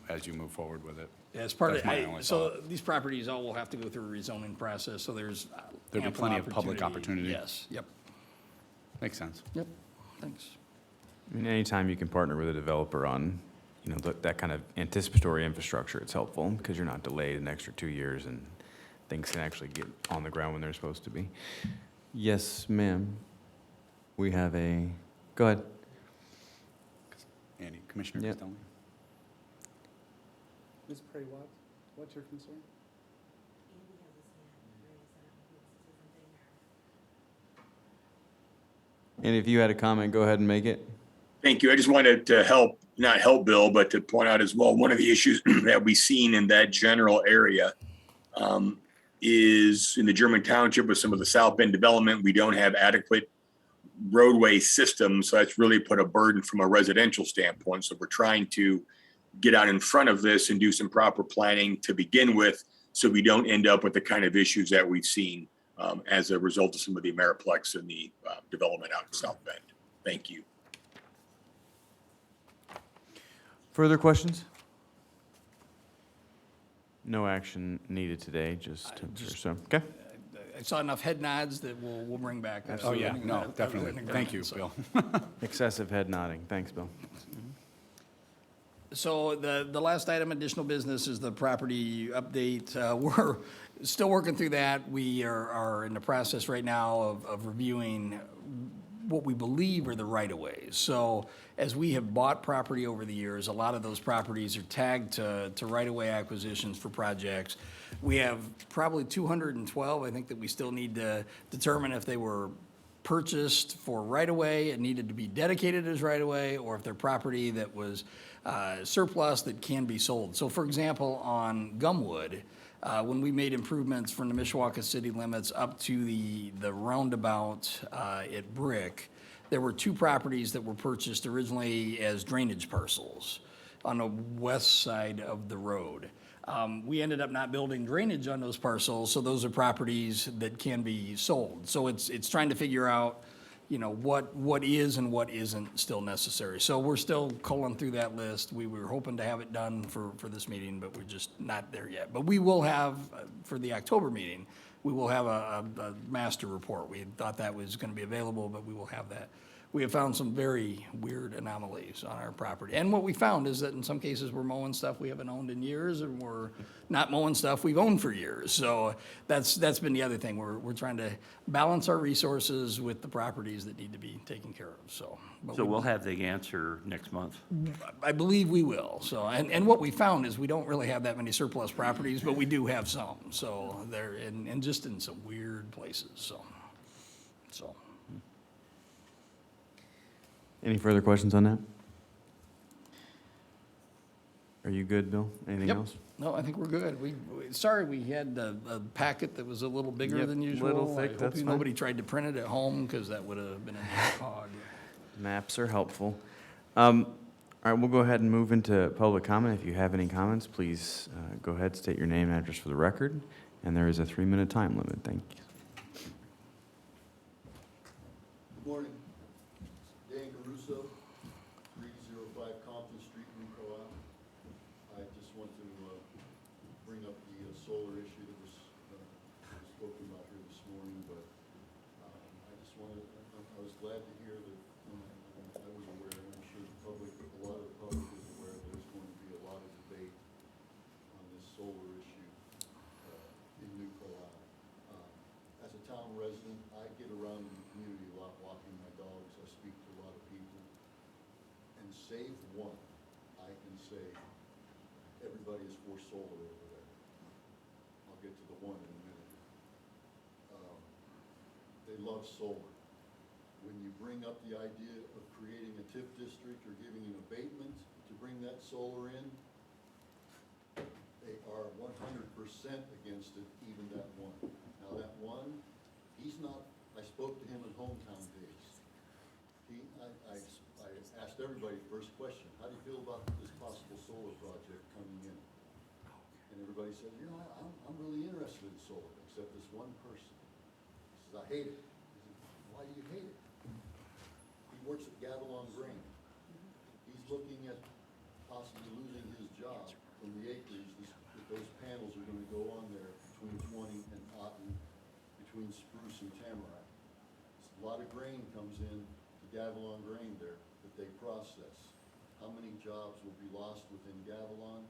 S1: as you move forward with it.
S4: as part
S1: That's
S4: of,
S1: my only
S4: so
S1: thought.
S4: these properties all will have to go through a rezoning process, so there's
S1: There'd be
S4: ample
S1: plenty of public opportunity.
S4: Yes, yep,
S1: Makes sense.
S4: yep, thanks.
S5: I mean, anytime you can partner with a developer on, that kind of anticipatory infrastructure, it's helpful, because you're not delayed an extra 2 years, and things can actually get on the ground when they're supposed to be. Yes, ma'am. We have go ahead.
S1: Andy, Commissioner
S5: Yep.
S1: Costello?
S3: Ms. Prey-Watts, what's your concern?
S5: And if you had a comment, go ahead and make it.
S11: Thank you. I just wanted to not help Bill, but to point out as well, one of the issues that we've seen in that general area is in the German Township with some of the South Bend development, we don't have adequate roadway systems. So that's really put a burden from a residential standpoint. So we're trying to get out in front of this and do some proper planning to begin with, so we don't end up with the kind of issues that we've seen as a result of some of the Ameriplex and the development out in South Bend. Thank you.
S5: Further questions? No action needed today, just temperature, so, okay.
S4: I saw enough head nods that we'll bring back.
S1: Oh, yeah, no, definitely. Thank you, Bill.
S5: Excessive head nodding. Thanks, Bill.
S4: So the last item, additional business, is the property update. We're still working through that. We are in the process right now of reviewing what we believe are the right-of-ways. So as we have bought property over the years, a lot of those properties are tagged to right-of-way acquisitions for projects. We have probably 212, I think, that we still need to determine if they were purchased for right-of-way and needed to be dedicated as right-of-way, or if they're property that was surplus that can be sold. So for example, on Gumwood, when we made improvements from the Mishawaka city limits up to the roundabout at Brick, there were two properties that were purchased originally as drainage parcels on the west side of the road. We ended up not building drainage on those parcels, so those are properties that can be sold. So it's trying to figure out, you know, what is and what isn't still necessary. So we're still culling through that list. We were hoping to have it done for this meeting, but we're just not there yet. But we will have, for the October meeting, we will have a master report. We had thought that was gonna be available, but we will have that. We have found some very weird anomalies on our property. And what we found is that in some cases, we're mowing stuff we haven't owned in years, and we're not mowing stuff we've owned for years. So that's been the other thing. We're trying to balance our resources with the properties that need to be taken care of, so. but
S8: So
S4: we-
S8: we'll have the answer next month.
S4: I believe we will, so, and what we found is we don't really have that many surplus properties, but we do have some. So they're, and just in some weird places, so.
S5: Any further questions on that? Are you good, Bill? Anything
S4: Yep.
S5: else?
S4: No, I think we're good. Sorry, we had a packet that was a little bigger
S5: Yep,
S4: than usual.
S5: little thick,
S4: I hope
S5: that's fine.
S4: nobody tried to print it at home, because that would have been a hog.
S5: Maps are helpful. All right, we'll go ahead and move into public comment. If you have any comments, please go ahead, state your name and address for the record. And there is a 3-minute time limit. Thank you.
S12: Good morning. Dan Caruso, 305 Compton Street, New Co-op. I just want to bring up the solar issue that was spoken about here this morning, but I just wanted, I was glad to hear that I was aware, and I'm sure the public, a lot of the public is aware, that there's going to be a lot of debate on this solar issue in New Co-op. As a town resident, I get around in the community a lot walking my dogs. I speak to a lot of people. And save one, I can say everybody is for solar over there. I'll get to the one in a minute. They love solar. When you bring up the idea of creating a TIF district or giving an abatement to bring that solar in, they are 100% against it, even that one. Now, that one, he's not, I spoke to him in hometown days. I asked everybody first question, how do you feel about this possible solar project coming in? And everybody said, you know, I'm really interested in solar, except this one person. He says, I hate it. I said, why do you hate it? He works at Gavilon Grain. He's looking at possibly losing his job from the acreage that those panels are gonna go on there between 20 and Otten, between Spruce and Tamarack. A lot of grain comes in to Gavilon Grain there that they process. How many jobs will be lost within Gavilon?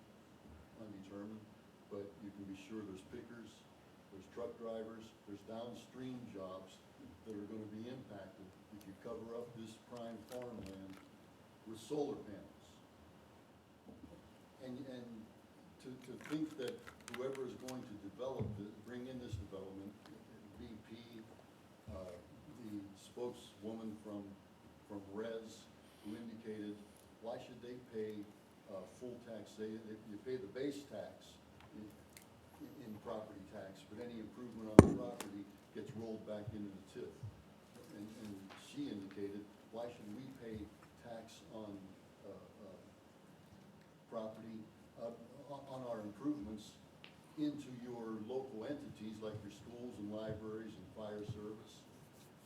S12: Undetermined, but you can be sure there's pickers, there's truck drivers, there's downstream jobs that are gonna be impacted if you cover up this prime farmland with solar panels. And to think that whoever is going to develop, bring in this development, BP, the spokeswoman from Res, who indicated, why should they pay full tax? You pay the base tax in property tax, but any improvement on the property gets rolled back into the TIF. And she indicated, why should we pay tax on property, on our improvements into your local entities like your schools and libraries and fire service?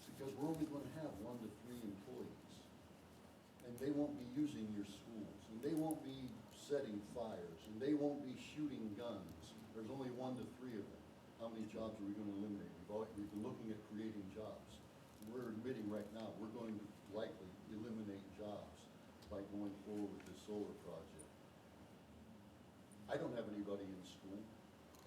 S12: Because we're only gonna have 1 to 3 employees. And they won't be using your schools, and they won't be setting fires, and they won't be shooting guns. There's only 1 to 3 of them. How many jobs are we gonna eliminate? We've been looking at creating jobs. We're admitting right now, we're going to likely eliminate jobs by going forward with this solar project.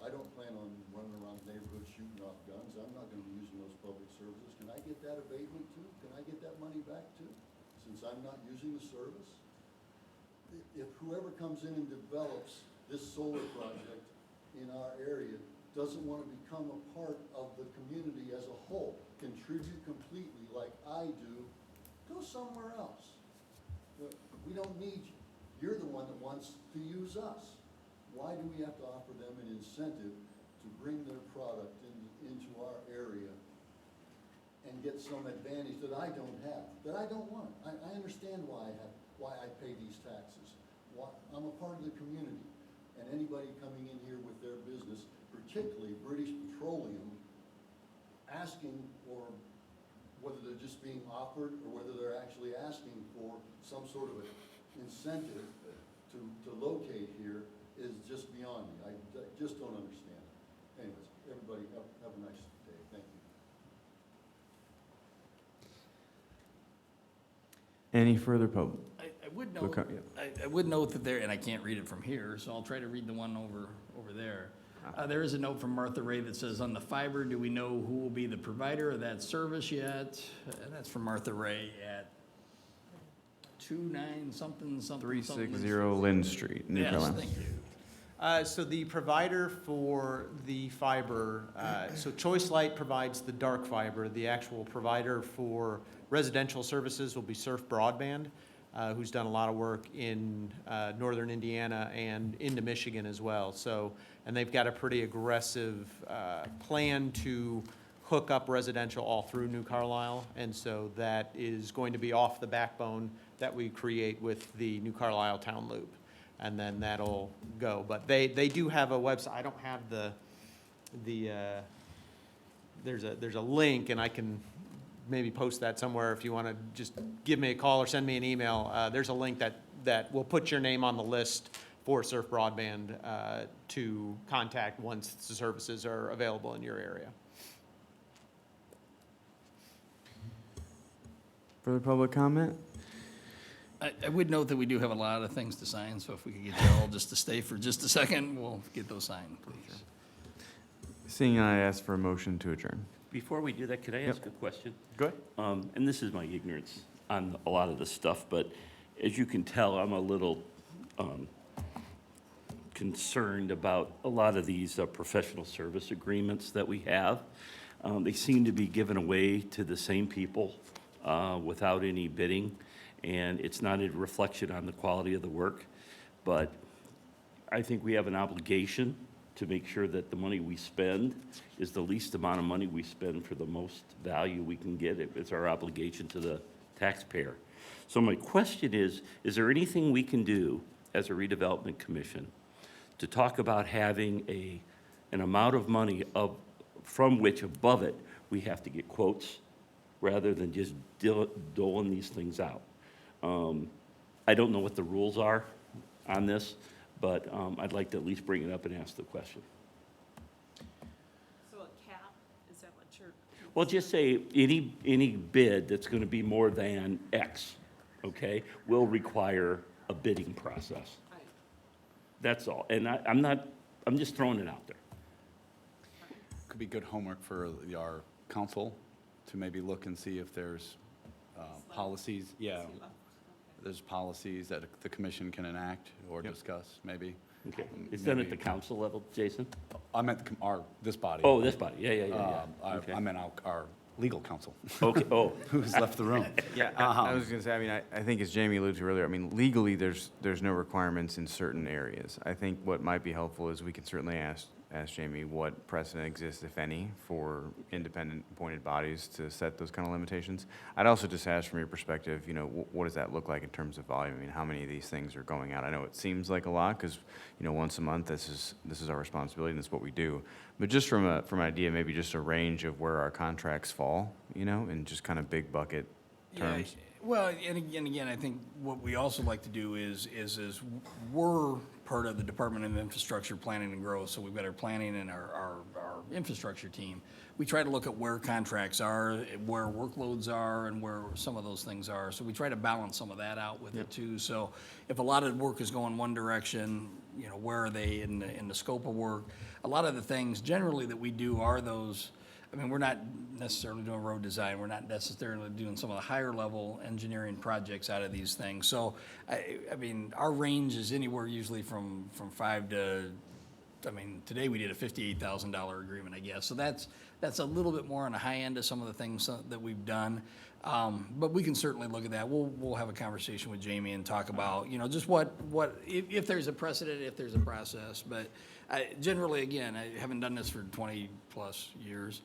S12: I don't plan on running around the neighborhood shooting off guns. I'm not gonna be using those public services. Can I get that abatement too? Can I get that money back too, since I'm not using the service? If whoever comes in and develops this solar project in our area doesn't want to become a part of the community as a whole, contribute completely like I do, go somewhere else. We don't need you. You're the one that wants to use us. Why do we have to offer them an incentive to bring their product into our area and get some advantage that I don't have, that I don't want? I understand why I pay these taxes. I'm a part of the community, and anybody coming in here with their business, particularly British Petroleum, asking for whether they're just being offered or whether they're actually asking for some sort of an incentive to locate here is just beyond me. I just don't understand it. Anyways, everybody have a nice day. Thank you.
S5: Any further public?
S4: I would note,
S5: Okay,
S4: I would note that there, and I can't read it from here, so I'll try to read the one over there. There is a note from Martha Ray that says, on the fiber, do we know who will be the provider of that service yet? And that's from Martha Ray at 29-something.
S5: 360 Lynn Street, New
S4: Yes,
S5: Carolina.
S4: thank you.
S6: So the provider for the fiber, so Choice Light provides the dark fiber. The actual provider for residential services will be Surf Broadband, who's done a lot of work in northern Indiana and into Michigan as well. So, and they've got a pretty aggressive plan to hook up residential all through New Carlisle. And so that is going to be off the backbone that we create with the New Carlisle Town Loop. And then that'll go. But they do have a website. I don't have there's a link, and I can maybe post that somewhere if you want to just give me a call or send me an email. There's a link that will put your name on the list for Surf Broadband to contact once the services are available in your area.
S5: Further public comment?
S4: I would note that we do have a lot of things to sign, so if we could get you all just to stay for just a second, we'll get those signed, please.
S5: Seeing none, I ask for a motion to adjourn.
S8: Before we do that, could I ask a question?
S5: Go ahead.
S8: And this is my ignorance on a lot of this stuff, but as you can tell, I'm a little concerned about a lot of these professional service agreements that we have. They seem to be given away to the same people without any bidding, and it's not a reflection on the quality of the work. But I think we have an obligation to make sure that the money we spend is the least amount of money we spend for the most value we can get. It's our obligation to the taxpayer. So my question is there anything we can do as a redevelopment commission to talk about having an amount of money from which above it we have to get quotes rather than just doling these things out? I don't know what the rules are on this, but I'd like to at least bring it up and ask the question.
S9: So a cap, is that what you're?
S8: Well, just say any bid that's going to be more than X, okay, will require a bidding process.
S9: Right.
S8: That's all. And I'm just throwing it out there.
S1: Could be good homework for our council to maybe look and see if there's policies, there's policies that the commission can enact or discuss, maybe.
S8: Okay. It's done at the council level, Jason?
S1: I meant this body.
S8: Oh, this body, yeah. Okay.
S1: I meant our legal counsel.
S8: Okay, oh.
S1: Who's left the room.
S5: Yeah, I was going to say, I mean, I think as Jamie alluded to earlier, I mean, legally, there's no requirements in certain areas. I think what might be helpful is we can certainly ask Jamie what precedent exists, if any, for independent appointed bodies to set those kind of limitations. I'd also just ask from your perspective, you know, what does that look like in terms of volume? I mean, how many of these things are going out? I know it seems like a lot because, you know, once a month, this is our responsibility and this is what we do. But just from an idea, maybe just a range of where our contracts fall, you know, in just kind of big bucket terms.
S4: Yeah, well, and again, I think what we also like to do is we're part of the Department of Infrastructure Planning and Growth, so we've got our planning and our infrastructure team. We try to look at where contracts are, where workloads are, and where some of those things are. So we try to balance some of that out with it too. So if a lot of work is going one direction, you know, where are they in the scope of work? A lot of the things generally that we do are those, I mean, we're not necessarily doing road design, we're not necessarily doing some of the higher level engineering projects out of these things. So, I mean, our range is anywhere usually from 5 to, I mean, today we did a $58,000 agreement, I guess. So that's a little bit more on the high end of some of the things that we've done. But we can certainly look at that. We'll have a conversation with Jamie and talk about, you know, just if there's a precedent, if there's a process. But generally, again, I haven't done this for 20-plus years.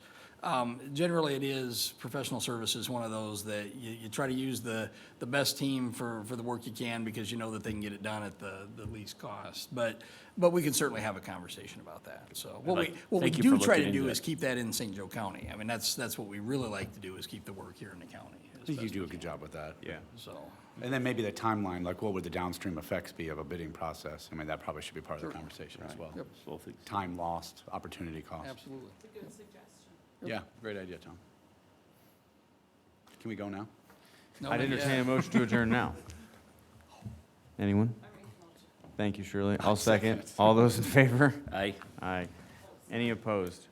S4: Generally, it is professional services, one of those that you try to use the best team for the work you can because you know that they can get it done at the least cost. But we can certainly have a conversation about that. So what we
S8: Thank you
S4: do
S8: for
S4: try to
S8: looking
S4: do
S8: into
S4: is
S8: that.
S4: keep that in St. Joe County. I mean, that's what we really like to do is keep the work here in the county.
S1: I think you do a good job with that.
S5: Yeah.
S4: So,
S1: And then maybe the timeline, like what would the downstream effects be of a bidding process? I mean, that probably should be part of the conversation as well.
S4: Yep.
S8: Both things.
S1: Time lost, opportunity cost.
S4: absolutely.
S9: It's a good suggestion.
S1: Yeah, great idea, Tom. Can we go now?
S4: No,
S5: I'd
S4: not
S5: entertain a
S4: yet.
S5: motion to adjourn now. Anyone?
S9: I make a motion.
S5: Thank you, Shirley. I'll second. All those in favor?
S8: Aye.
S5: Aye. Any opposed?